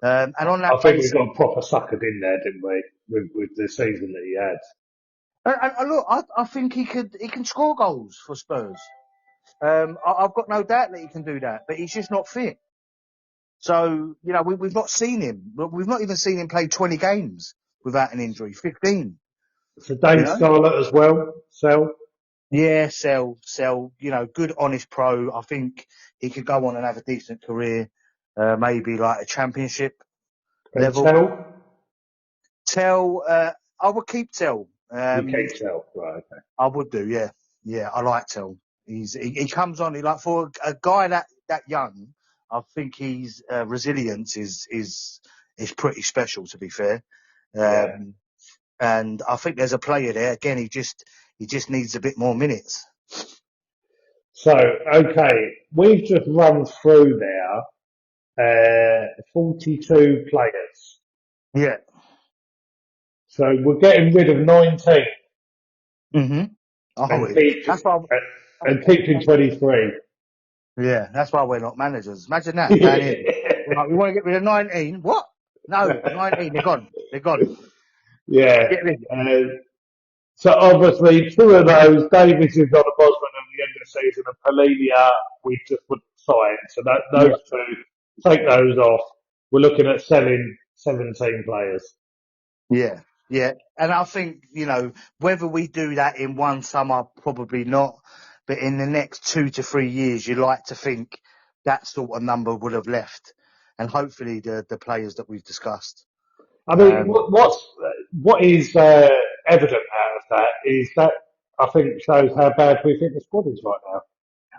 And on I that think we basis, got proper suckered in there, didn't we, with the season that he had. and look, I think he can score goals for Spurs. I've got no doubt that he can do that, but he's just not fit. So we've not seen him. We've not even seen him play 20 games without an injury. 15. So You Dave know. Scarlett as well. So Yeah, sell. Good, honest pro. I think he could go on and have a decent career, maybe like a championship and level. Tell, Tell, I would keep Tell. you keep Tell, right? Okay. I would do, yeah. Yeah, I like Tell. He comes on, like for a guy that young, I think his resilience is pretty special, to be fair. Yeah. Um, and I think there's a player there. Again, he just needs a bit more minutes. So okay, we've just run through there 42 players. Yeah. So we're getting rid of 19 Mm-hmm. and Oh, keep that's why. and keeping 23. Yeah, that's why we're not managers. Imagine that going in. Right, we want to get rid of 19. What? No, 19. They're gone. They're gone. Yeah. Get rid. Uh, so obviously, two of those, Davis is on a Bosman at the end of the season, and Palinia we just would sign. So those Yeah, two, take those off. We're looking at selling 17 players. yeah, yeah. And I think whether we do that in one summer, probably not. But in the next 2 to 3 years, you like to think that sort of number would have left, and hopefully the players that we've discussed. I mean, Um, what is evident out of that is that I think shows how bad we think the squad is right now.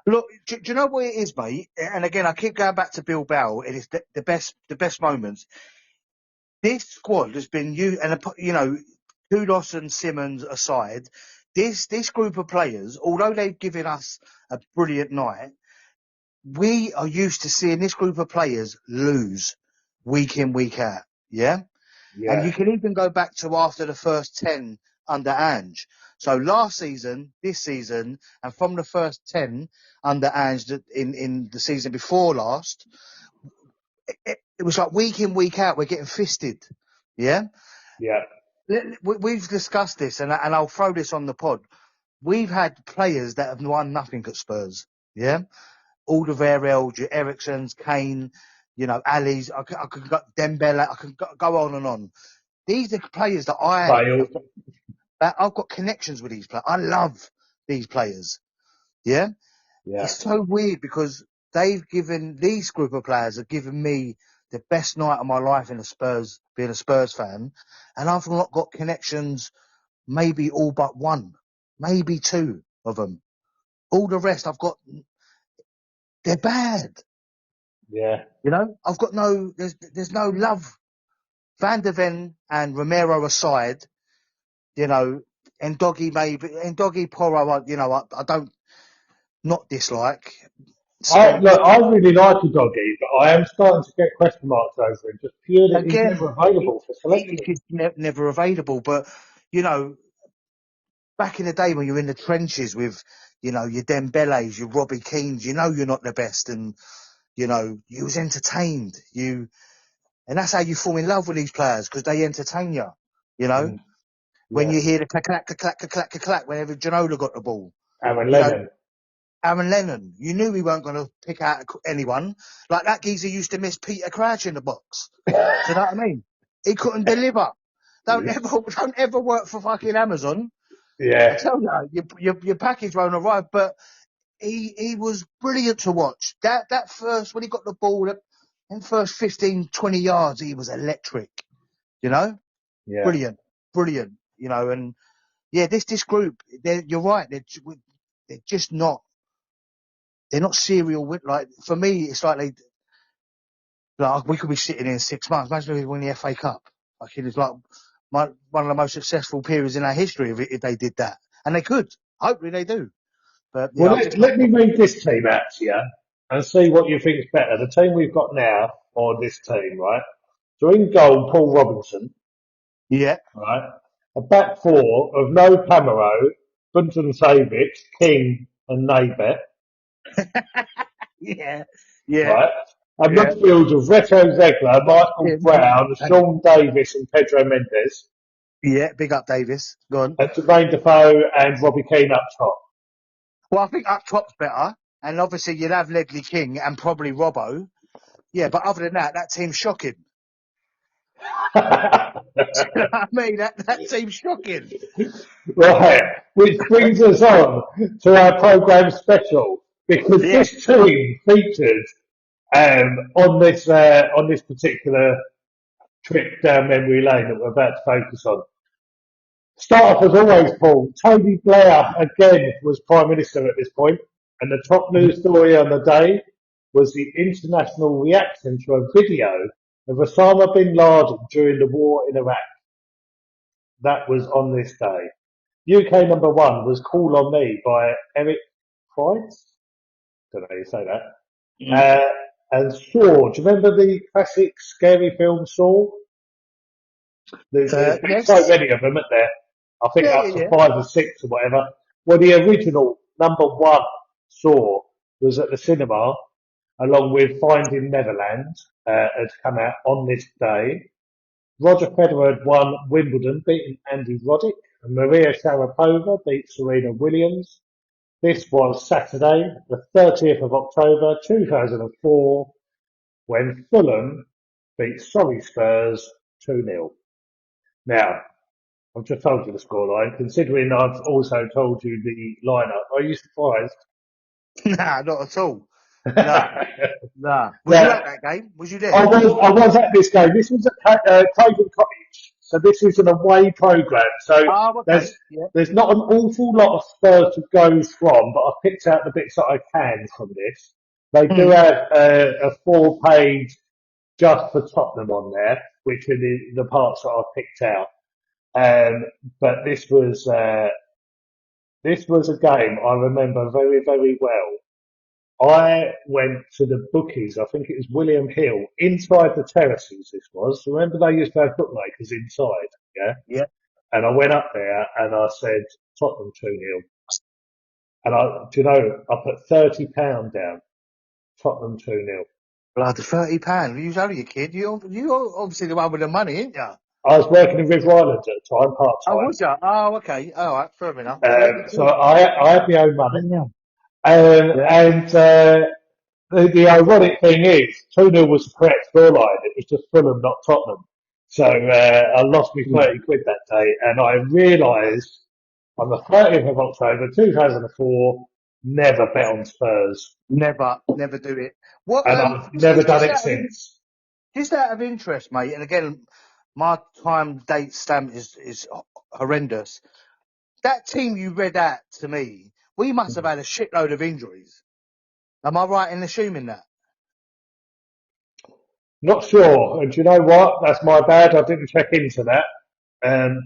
Look, do you know what it is, mate? And again, I keep going back to Bill Bell. It is the best moments. This squad has been Kudos and Simmons aside, this group of players, although they've given us a brilliant night, we are used to seeing this group of players lose week in, week out. Yeah? And Yeah, you can even go back to after the first 10 under Ange. So last season, this season, and from the first 10 under Ange in the season before last, it was like week in, week out, we're getting fisted. Yeah? yeah, We've discussed this, and I'll throw this on the pod. We've had players that have won nothing at Spurs. Yeah, Alderweireld, your Ericssons, Kane, Ali's. I could go Dembele. I can go on and on. These are players Bale. that I've got connections with these players. I love these players. Yeah, Yeah, it's so weird because these group of players have given me the best night of my life in being a Spurs fan, and I've not got connections. Maybe all but one, maybe two of them. All the rest they're bad. Yeah. I've got there's no love. Van der Ven and Romero aside, and Doggy Porro, I don't not dislike. Spence, I really like a doggy, but I am starting to get question marks over him, just purely he's again, never available for he's selection. just never available. But, back in the day when you're in the trenches with, your Dembeles, your Robbie Keanes, you're not the best. And, you was entertained. And that's how you fall in love with these players, because they entertain you, Mm, when yeah. you hear the clack, clack, clack, clack, clack, clack, whenever Ginola got the ball. Aaron You know, Lennon. Aaron Lennon, you knew we weren't going to pick out anyone. Like that geezer used to miss Peter Crouch in the box. Do you know what I mean? He couldn't deliver. Don't ever work for fucking Amazon. I Yeah. tell you, your package won't arrive. But he was brilliant to watch. That first, when he got the ball, in first 15, 20 yards, he was electric. Yeah. Brilliant. And yeah, this group, you're right. They're just not. They're not serial. Like for me, it's like we could be sitting in 6 months. Imagine if we win the FA Cup. Like it is like one of the most successful periods in our history if they did that, and they could. Hopefully they do. But Well, yeah, I've just not let me got. read this team out to you and see what you think is better. The team we've got now or this team, right? So in goal, Paul Robinson, Yeah, right? A back four of No Camero, Bunton Savic, King and Naybet, yeah, yeah, right? A yeah, midfield of Reto Zegler, Michael Brown, and Sean Davis and Pedro Mendes, yeah. Big up, Davis. Go on. and Jermaine Defoe and Robbie Keane up Well, I think up top's better, and obviously you'd have Ledley King and probably Robbo. Yeah, but other than that, that team's shocking. top. You know what I mean? That team's shocking. Right, which brings us on to our programme special because Yeah. this team featured on this particular trip down memory lane that we're about to focus on. Start off as always, Paul. Tony Blair again was Prime Minister at this point, and the top news story on the day was the international reaction to a video of Osama bin Laden during the war in Iraq. That was on this day. UK number one was Call on Me by Eric Price. Don't know how you say that. Mm. And Saw. Do you remember the classic scary film Saw? There's been so Yes. many of them, isn't there? I think Yeah, up yeah, to yeah. 5 or 6 or whatever. Well, the original number one Saw was at the cinema, along with Finding Neverland, had come out on this day. Roger Federer had won Wimbledon, beating Andy Roddick, and Maria Sharapova beat Serena Williams. This was Saturday, the 30th of October 2004, when Fulham beat Surrey Spurs 2-0. Now, I've just told you the scoreline. Considering I've also told you the lineup, are you surprised? Nah, not at all. Nah, nah. Was you Now, at that game? Was you I there? was I was at this game. This was at Craven Cottage, so this is an away program. So Oh, okay. there's Yeah. there's not an awful lot of Spurs to go from, but I've picked out the bits that I can from this. They do Mm. have a full page just for Tottenham on there, which are the parts that I've picked out. But this was a game I remember very very well. I went to the bookies. I think it was William Hill inside the terraces. This was. Remember they used to have bookmakers inside, yeah. Yeah. And I went up there and I said Tottenham 2-0. And do you know, I put £30 down. Tottenham 2-0. Bloody £30. You was only a kid. You obviously the one with the money, ain't you? I was working in River Island at the time, part Oh, time. was you? Oh, okay. All right. Fair enough. 32. So I had my own money. Yeah. Yeah. And the ironic thing is, 2-0 was the correct scoreline. It was just Fulham, not Tottenham. So I lost me Mm. 30 quid that day, and I realised on the 30th of October 2004 never bet on Spurs, Never do it. What? and I've never done it since. Just out of interest, mate. And again, my time date stamp is horrendous. That team you read out to me, we must have had a shitload of injuries. Am I right in assuming that? Not sure, and do you know what? That's my bad. I didn't check into that.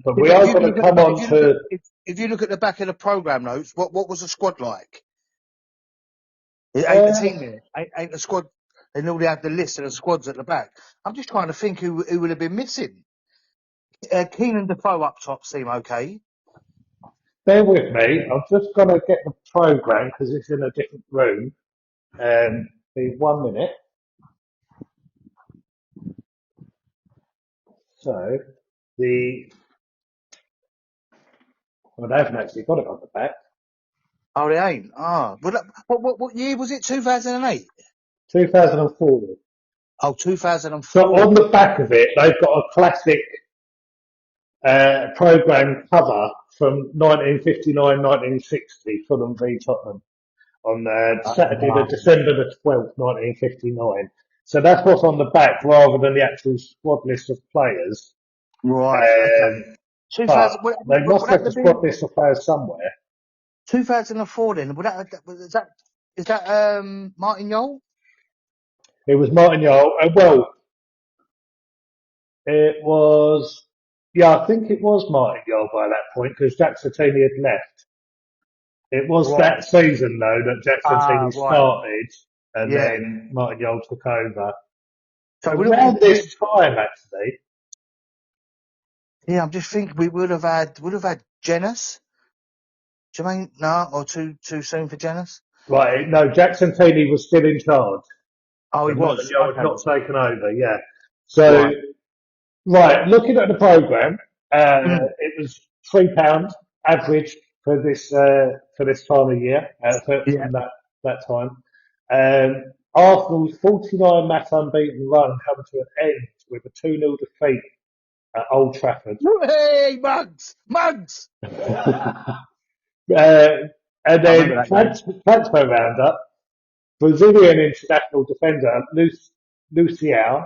But Yeah, we but are going to come on to. if you look at the back of the program notes, what was the squad like? It ain't the Uh, team there. Ain't the squad. They normally have the list of the squads at the back. I'm just trying to think who would have been missing. Keenan Defoe up top seem okay. Bear with me. I'm just going to get the program because it's in a different room. Be 1 minute. So the well, they haven't actually got it on the back. Oh, they ain't. Ah, what year was it? 2008. 2004. Oh, So 2004. on the back of it, they've got a classic program cover from 1959-1960, Fulham v Tottenham, on Saturday, the Um, December the 12th, 1959. So that's what's on the back rather than the actual squad list of players. right. Okay. Um, but 2000. they Would must that have the have been squad list of players somewhere. 2004 then? Is that Martin Yole? It was Martin Yole. Well, it was, yeah, I think it was Martin Yole by that point because Jack Santini had left. It was that Right. season though that Jack Ah, Santini right. started and Yeah. then Martin Yole took over. So Around this time actually, yeah, I'm just thinking we would have had Jennus. Jermaine, no, or too soon for Jennus. right, no, Jack Santini was still in charge Oh, he and Martin was. Yole had Okay. not taken over, yeah. So, Right. right, looking at the programme, Mm. it was £3 average for this time of year, Yeah. from that time. Arsenal's 49 match unbeaten run come to an end with a 2-0 defeat at Old Trafford. Hey, Mugs. And I remember then that game. transfer roundup, Brazilian international defender Luciao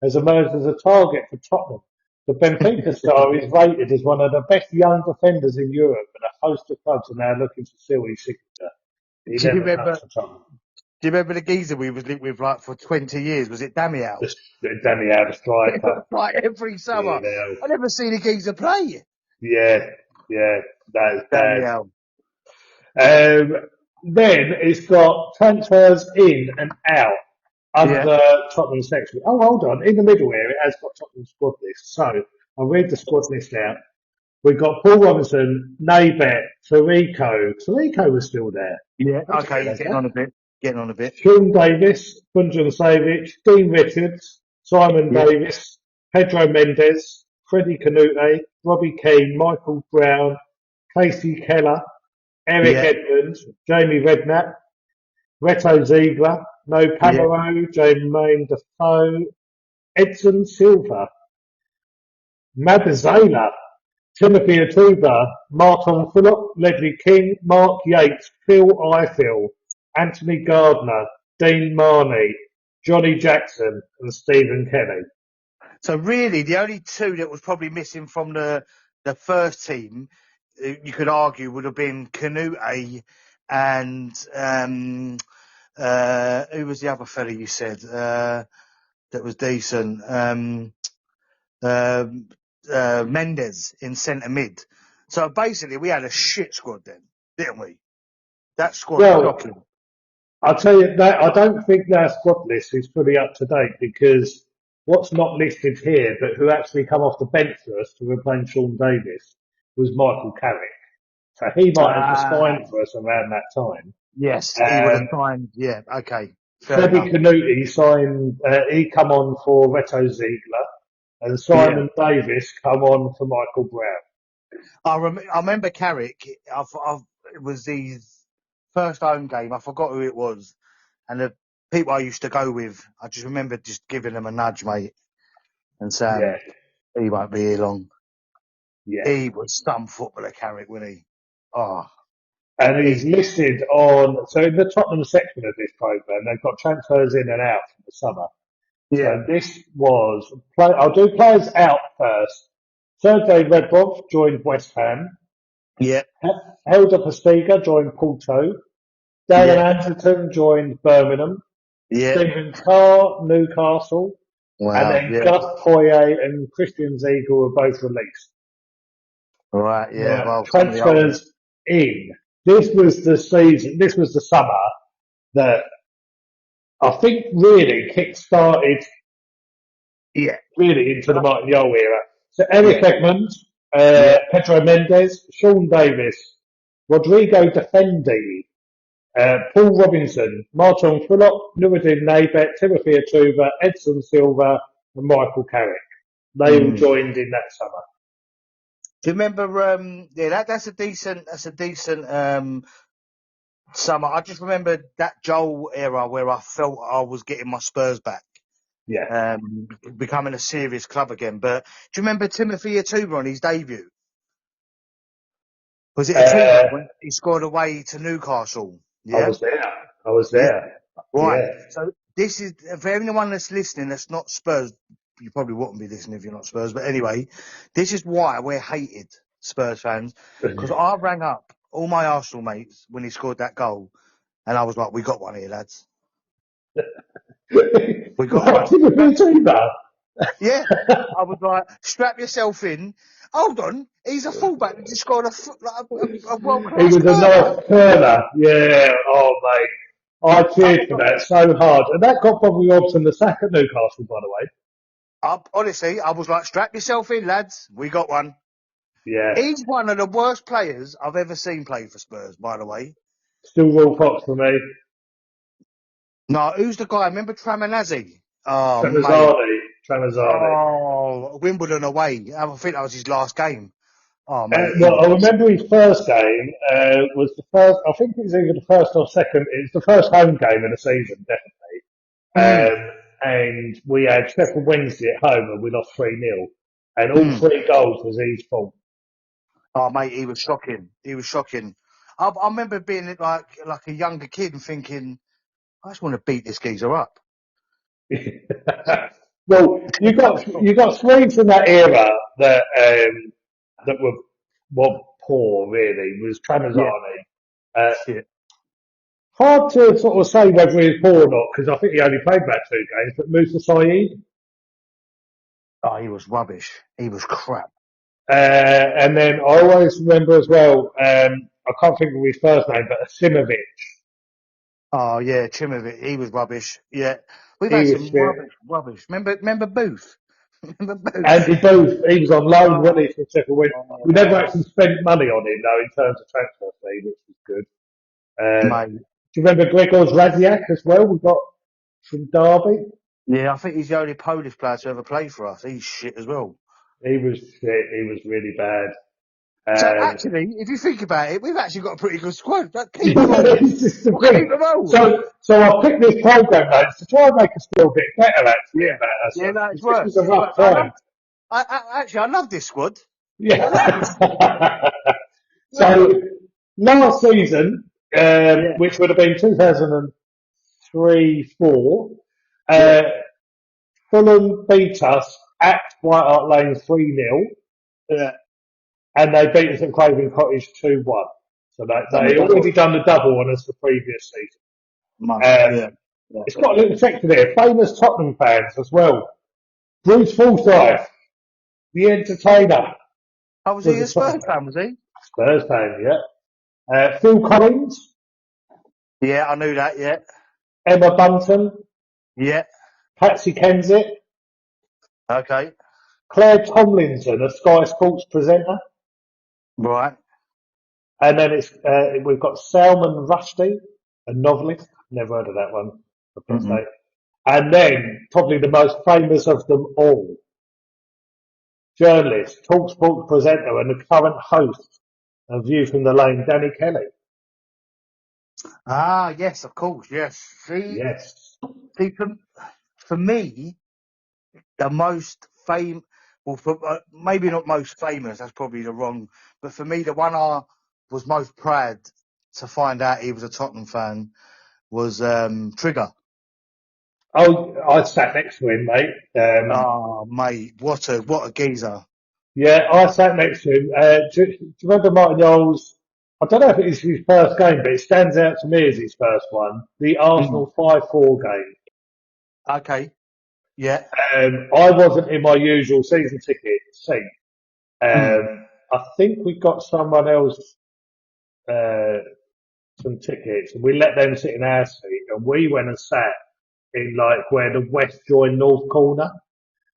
has emerged as a target for Tottenham. The Benfica star is rated as one of the best young defenders in Europe, and a host of clubs are now looking to seal his signature. He Do you never remember? touched the Tottenham. Do you remember the geezer we was linked with like for 20 years? Was it Damiel? Danny out, the striker. Like every summer. You know, I never seen a geezer play. yeah, yeah, that is bad. Damiel. Then it's got transfers in and out Yeah. under Tottenham section. Oh, hold on. In the middle here, it has got Tottenham squad list. So I'll read the squad list out. We've got Paul Robinson, Naybet, Tarico. Tarico was still there. Yeah. I didn't Okay, he's realise getting that. on a bit. Getting on a bit. Sean Davis, Bunjan Savic, Dean Richards, Simon Yeah. Davis, Pedro Mendes, Freddie Canute, Robbie Keane, Michael Brown, Casey Keller, Eric Yeah. Edmonds, Jamie Redknapp, Reto Ziegler, No Yeah. Pamaro, Jermaine Defoe, Edson Silva, Mabazela, Timothy Atuba, Martin Phillip, Ledley King, Mark Yates, Phil Ifill, Anthony Gardner, Dean Marney, Johnny Jackson, and Stephen Kelly. So really, the only two that was probably missing from the first team, you could argue, would have been Canute and who was the other fella you said that was decent? Mendes in centre mid. So basically, we had a shit squad then, didn't we? That squad's Well, shocking. I'll tell you that I don't think their squad list is fully up to date because what's not listed here, but who actually come off the bench for us to replace Sean Davis was Michael Carrick. So he might have just Ah, signed for us around that time. yes, he would have Um, signed. Yeah, okay, fair Freddie enough. Canute signed, he come on for Reto Ziegler, and Yeah. Simon Davis come on for Michael Brown. I remember Carrick. It was his first home game. I forgot who it was, and the people I used to go with. I just remember just giving them a nudge, mate, and Yeah, saying he won't be here long. yeah. He was some footballer, Carrick, wasn't he? Oh, And he's listed on, so in the Tottenham section of this programme, they've got transfers in and out from the summer. Yeah. So this was, I'll do players out first. Sergei Rebrov joined West Ham. Yeah. Helder Postiga joined Porto. Darren Yeah. Anderton joined Birmingham. Yeah. Stephen Carr, Newcastle. And Wow. then Yeah. Gus Poyet and Christian Ziegel were both released. Right. Yeah. Right, Well, some of the old. transfers in. This was the season, this was the summer that I think really kick-started Yeah. really into the Martin Yole era. So Eric Yeah. Edmonds, Yeah. Pedro Mendes, Sean Davis, Rodrigo Defendi, Paul Robinson, Martin Fulop, Nuruddin Naibet, Timothy Atuba, Edson Silva, and Michael Carrick. They all Mm. joined in that summer. Do you remember? Yeah, that's a decent. Summer. I just remember that Joel era where I felt I was getting my Spurs back, Yeah. becoming a serious club again. But do you remember Timothy Atuba on his debut? Was it Atuba Uh, when he scored away to Newcastle? I Yeah, was there. I was yeah. there. Right. Yeah. So this is for anyone that's listening that's not Spurs. You probably wouldn't be listening if you're not Spurs. But anyway, this is why we're hated Spurs fans, because I rang up all my Arsenal mates when he scored that goal, and I was like, "We got one here, lads. We got What, one." Timothy Atuba? Yeah. I was like, strap yourself in. Hold on. He's a fullback that just scored a He world-class was a curler. nice curler. Yeah. Oh, mate. I I cheered was for like, that so hard. And that got Bobby Robson the sack at Newcastle, by the way. honestly, I was like, strap yourself in, lads. We got one. Yeah. He's one of the worst players I've ever seen play for Spurs, by the way. Still Will Fox for me. No, who's the guy? Remember Tramanazzi? Oh, mate. Tremazzani. Tremazzani. Oh, Wimbledon away. I think that was his last game. Oh, mate, he Well, I was... remember his first game was the first, I think it was either the first or second, it was the first home game of the season, definitely. Mm, And we had Sheffield Wednesday at home and we lost 3-0. And all mm. three goals was his fault. Oh, mate, he was shocking. He was shocking. I remember being like a younger kid and thinking, I just want to beat this geezer up. Well, you got three from that era that were poor really was Yeah, Tramezzani. Uh, shit. hard to sort of say whether he's poor or not because I think he only played about 2 games. But Musa Saeed, Oh, he was rubbish. He was crap. and then I always remember as well. I can't think of his first name, but Asimovic. Oh, yeah, Chimovic, he was rubbish. Yeah. We've He had was some shit. rubbish. Remember Booth? Remember Booth? Andy Booth, he was on loan, wasn't Oh, he, from Sheffield Wednesday? We never oh, actually spent money on him though in terms of transfer fee, which was good. Do mate. you remember Gregor's Radziak as well? We got from Derby. Yeah, I think he's the only Polish player to ever play for us. He's shit as well. He was shit. He was really bad. So Um, actually, if you think about it, we've actually got a pretty good squad. But keep them all. it's just the We'll keep thing. them all. So I picked this program notes to try and make us feel a bit better actually Yeah. about Yeah, ourselves no, it's because this work. was a It's rough work. I time. love. I love this squad. I love this squad. Yeah. Yeah. So last season, Yeah. which would have been 2003-4, Yeah. uh, Fulham beat us at White Hart Lane 3-0, Yeah. and they beat us at Craven Cottage 2-1. So Done they the already double. done the double on us the previous season. Mate. Yeah. Um, Yeah. it's got a little section here. Famous Tottenham fans as well. Bruce Forsyth, the entertainer, Oh, was he was a a Tottenham Spurs fan. fan? Was he? Spurs fan, yeah. Phil Collins, Yeah, I knew that. Yeah. Emma Bunton, Yeah. Patsy Kensit, Okay. Claire Tomlinson, a Sky Sports presenter, Right. and then we've got Salman Rushdie, a novelist. Never heard of that one, I've got to Mm-mm. say. And then probably the most famous of them all, journalist, talk sports presenter, and the current host of View from the Lane, Danny Kelly. Ah, yes, of course. Yes. See, Yes. see, for me, the most well, maybe not most famous, that's probably the wrong, but for me, the one I was most proud to find out he was a Tottenham fan was Trigger. Oh, I sat next to him, mate. Oh, mate, what a geezer. Yeah, I sat next to him. Do you remember Martin Yoles? I don't know if it is his first game, but it stands out to me as his first one. The Mm. Arsenal 5-4 game. Okay. Yeah. I wasn't in my usual season ticket seat. Mm. I think we got someone else some tickets, and we let them sit in our seat, and we went and sat in like where the West join North corner,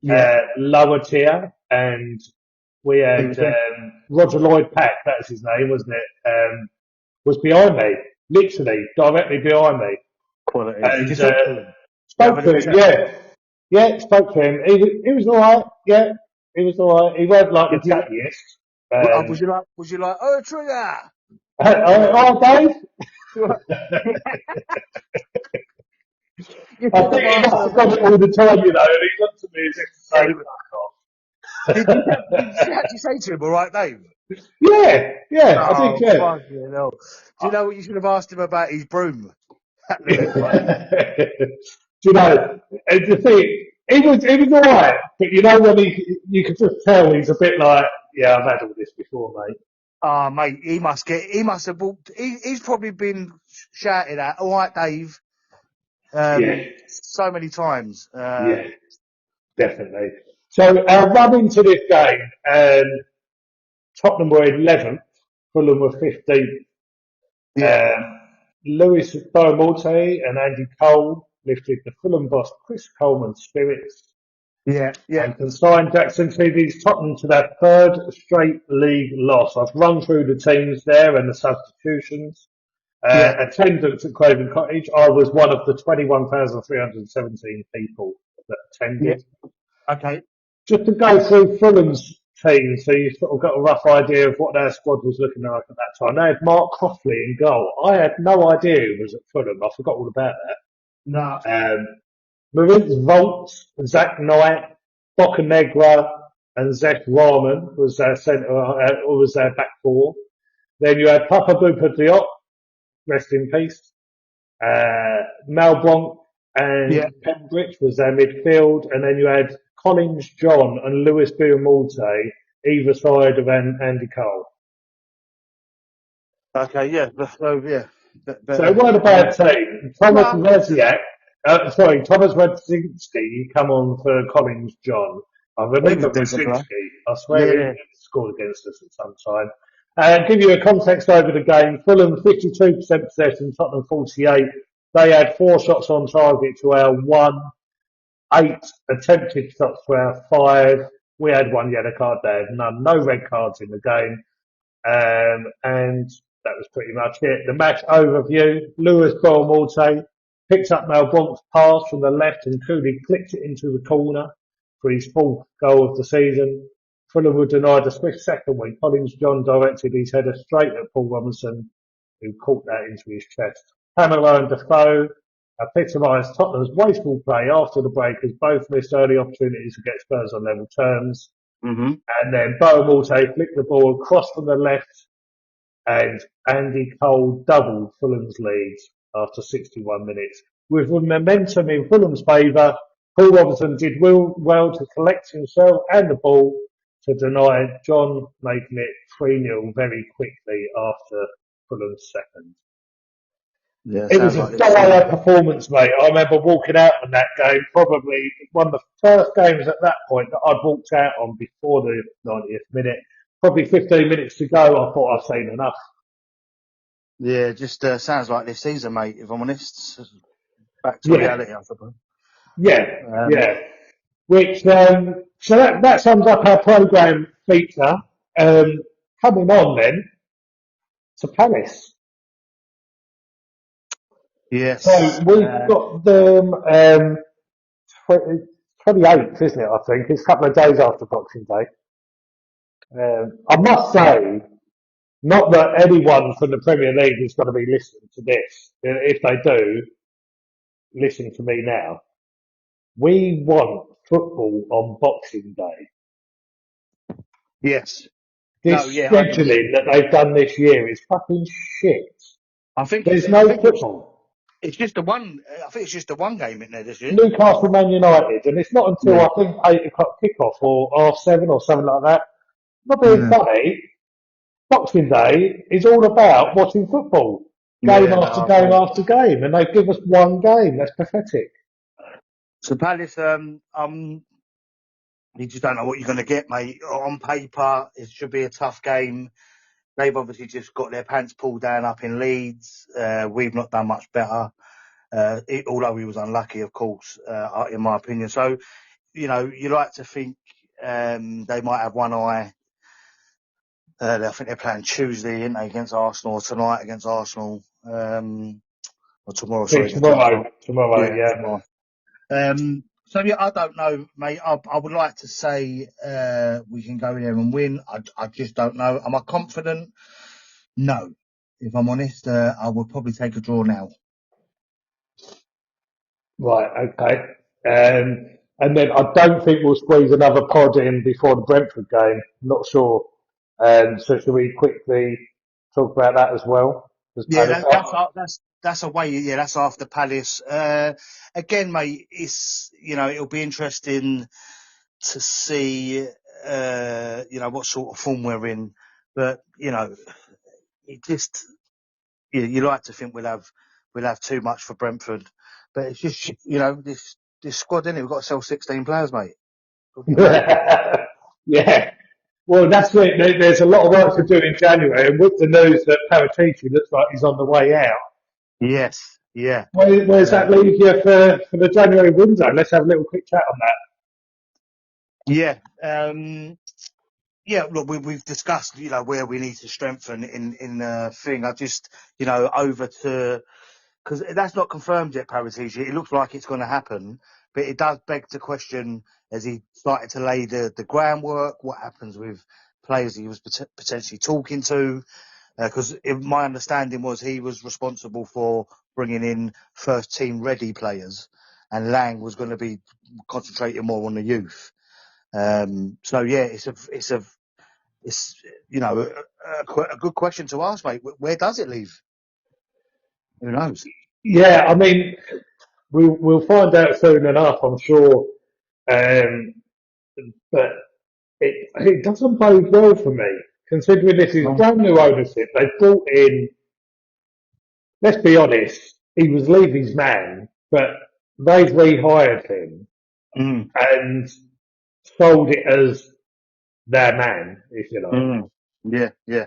Yeah. lower tier, and we He had was there. Roger Lloyd Pack, that's his name, wasn't it? Was behind me, literally directly behind me, Quality. Did you and talk to him? You have spoke a to little him. chat? Yeah, yeah, spoke to him. He was all right. Yeah, he was all right. He weren't like the Did you? chattiest. Was you like, oh, Trigger? Oh, Dave. You I should have think he asked must him have got about. it all the time, and he looked at me as if to say, Yeah, "Fuck off." did you actually say to him, all right, Dave? Yeah, yeah, I did. Oh, Yeah. fuck you, no. Do you know what you should have asked him about his broom? That'd have been funny. Do you know, and the thing, he was alright, but you know when you can just tell he's a bit like, yeah, I've had all this before, mate. Oh, mate, he must have walked, he's probably been shouted at, all right, Dave, Yeah, so many times. yeah, definitely. So our run into this game, Tottenham were 11th, Fulham were 15th. Yeah, Um, Lewis Beaumonte and Andy Cole lifted the Fulham boss Chris Coleman's spirits yeah, yeah, and consigned Jackson TV's Tottenham to their third straight league loss. I've run through the teams there and the substitutions. yeah, Attendance at Craven Cottage, I was one of the 21,317 people that yeah. attended. Okay. Just to go through Fulham's team, so you sort of got a rough idea of what their squad was looking like at that time. They had Mark Croftley in goal. I had no idea he was at Fulham. I forgot all about No. that. Maurice Volts, Zach Knight, Bocanegra, and Zach Rahman was their centre, or was their back four. Then you had Papa Boupa Diop, rest in peace. Malbronk Yeah. and Pembridge was their midfield, and then you had Collins, John, and Lewis Beaumonte either side of Andy Cole. Okay, yeah. So, yeah. So it Better. weren't a bad team. Thomas No. Thomas Radzinski come on for Collins, John. I He was remember a decent player. Radzinski. I swear he Yeah. scored against us at some time. Give you a context over the game. Fulham 52% possession, Tottenham 48. They had 4 shots on target to our 1, 8 attempted shots to our 5. We had 1 yellow card, they had none. No red cards in the game. And that was pretty much it. The match overview, Lewis Beaumonte picked up Malbronk's pass from the left and coolly clipped it into the corner for his fourth goal of the season. Fulham were denied a swift second when Collins John directed his header straight at Paul Robinson, who caught that into his chest. Pamela and Defoe epitomised Tottenham's wasteful play after the break as both missed early opportunities to get Spurs on level terms. Mm-hmm. And then Beaumonte flicked the ball across from the left and Andy Cole doubled Fulham's lead after 61 minutes. With momentum in Fulham's favour, Paul Robinson did well to collect himself and the ball to deny John making it 3-0 very quickly after Fulham's second. Yeah, It was sounds a like this. dire performance, mate. I remember walking out on that game, probably one of the first games at that point that I'd walked out on before the 90th minute. Probably 15 minutes to go, I thought I'd seen enough. Yeah, just sounds like this season, mate, if I'm honest. Back to Yeah, reality, I suppose. yeah, Um, yeah. Which, so that sums up our programme feature. Coming on then to Palace. So yes. we've got them, 28th, isn't it, I think? It's a couple of days after Boxing Day. I must say, not that anyone from the Premier League is going to be listening to this. If they do, listen to me now. We want football on Boxing Day. Yes. No, This yeah, 100%. scheduling that they've done this year is fucking shit. I think There's I no think football. it's just the one. I think it's just the one game in there this year. Newcastle Man United, and it's not until Yeah. I think 8 o'clock kickoff or half 7 or something like that. Not being Yeah. funny, Boxing Day is all about watching football, game Yeah. No, after I game agree. after game, and they give us one game. That's pathetic. So Palace, you just don't know what you're going to get, mate. On paper, it should be a tough game. They've obviously just got their pants pulled down up in Leeds. We've not done much better, although we was unlucky, of course, in my opinion. So, you like to think they might have one eye. I think they're playing Tuesday, aren't they, against Arsenal, or tonight against Arsenal, or tomorrow, I think sorry, against Arsenal. tomorrow, Yeah, yeah. tomorrow. So yeah, I don't know, mate. I would like to say we can go in there and win. I just don't know. Am I confident? No. If I'm honest, I would probably take a draw now. Right, okay. And then I don't think we'll squeeze another pod in before the Brentford game. Not sure. So should we quickly talk about that as well? As Yeah, Palace that's away. Yeah, that's after Palace. Again, mate, it'll be interesting to see what sort of form we're in, but it just you like to think we'll have too much for Brentford, but it's just this squad, innit? We've got to sell 16 players, mate. We'll get rid of them. Yeah. Well, that's it. There's a lot of work to do in January, and with the news that Paratici looks like he's on the way out, Yes, yeah, where's uh, that leave you for the January window? Let's have a little quick chat on that. yeah. Yeah, look, we've discussed, where we need to strengthen in thing. I just, over to because that's not confirmed yet, Paratici. It looks like it's going to happen, but it does beg to question: has he started to lay the groundwork? What happens with players he was potentially talking to? Because my understanding was he was responsible for bringing in first team ready players, and Lang was going to be concentrating more on the youth. So yeah, it's a good question to ask, mate. Where does it leave? Who knows? Yeah, I mean, we'll find out soon enough, I'm sure. Um, but it doesn't bode well for me, considering this is No. brand new ownership. They brought in, let's be honest, he was Levy's man, but they've rehired him Mm, and sold it as their man, if you like. mm. Yeah, yeah.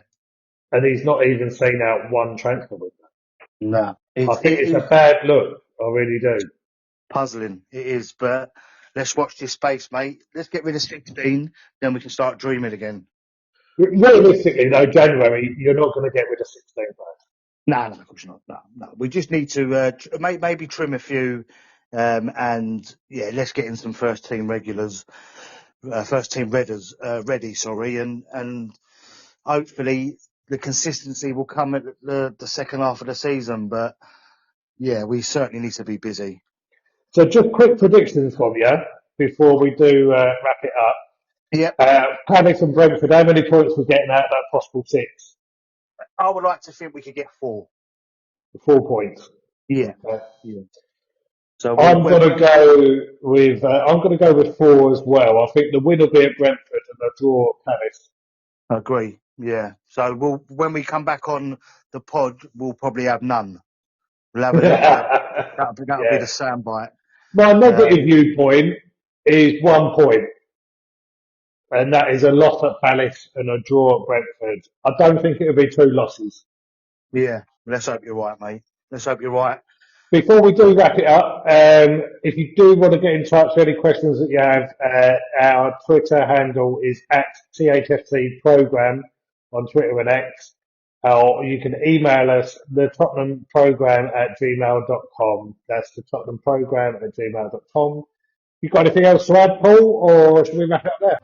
And he's not even seen out one transfer with them. No, I it think it it's a is bad look. I really do. puzzling. It is, but let's watch this space, mate. Let's get rid of 16, then we can start dreaming again. Realistically, though, January, you're not going to get rid of 16 players. No, no, of course not. No, no. We just need to maybe trim a few, and yeah, let's get in some first team regulars, first team redders, ready. Sorry, and hopefully the consistency will come at the second half of the season. But yeah, we certainly need to be busy. So just quick predictions from you before we do wrap it up. Yep, Palace and Brentford, how many points we're getting out of that possible six? I would like to think we could get 4. 4 points. Yeah, Okay. yeah. So we'll I'm when going to when go with I'm going to go with 4 as well. I think the win will be at Brentford and the draw at Palace. I agree. Yeah. So when we come back on the pod, we'll probably have none. We'll have a little. That'll be Yeah. the soundbite. My negative Um, viewpoint is 1 point, and that is a loss at Palace and a draw at Brentford. I don't think it'll be 2 losses. yeah. Let's hope you're right, mate. Let's hope you're right. Before we do wrap it up, if you do want to get in touch with any questions that you have, our Twitter handle is at THFC Program on Twitter and X, or you can email us the Tottenham Program at gmail.com. That's the Tottenham Program at gmail.com. You got anything else to add, Paul, or should we wrap it up there?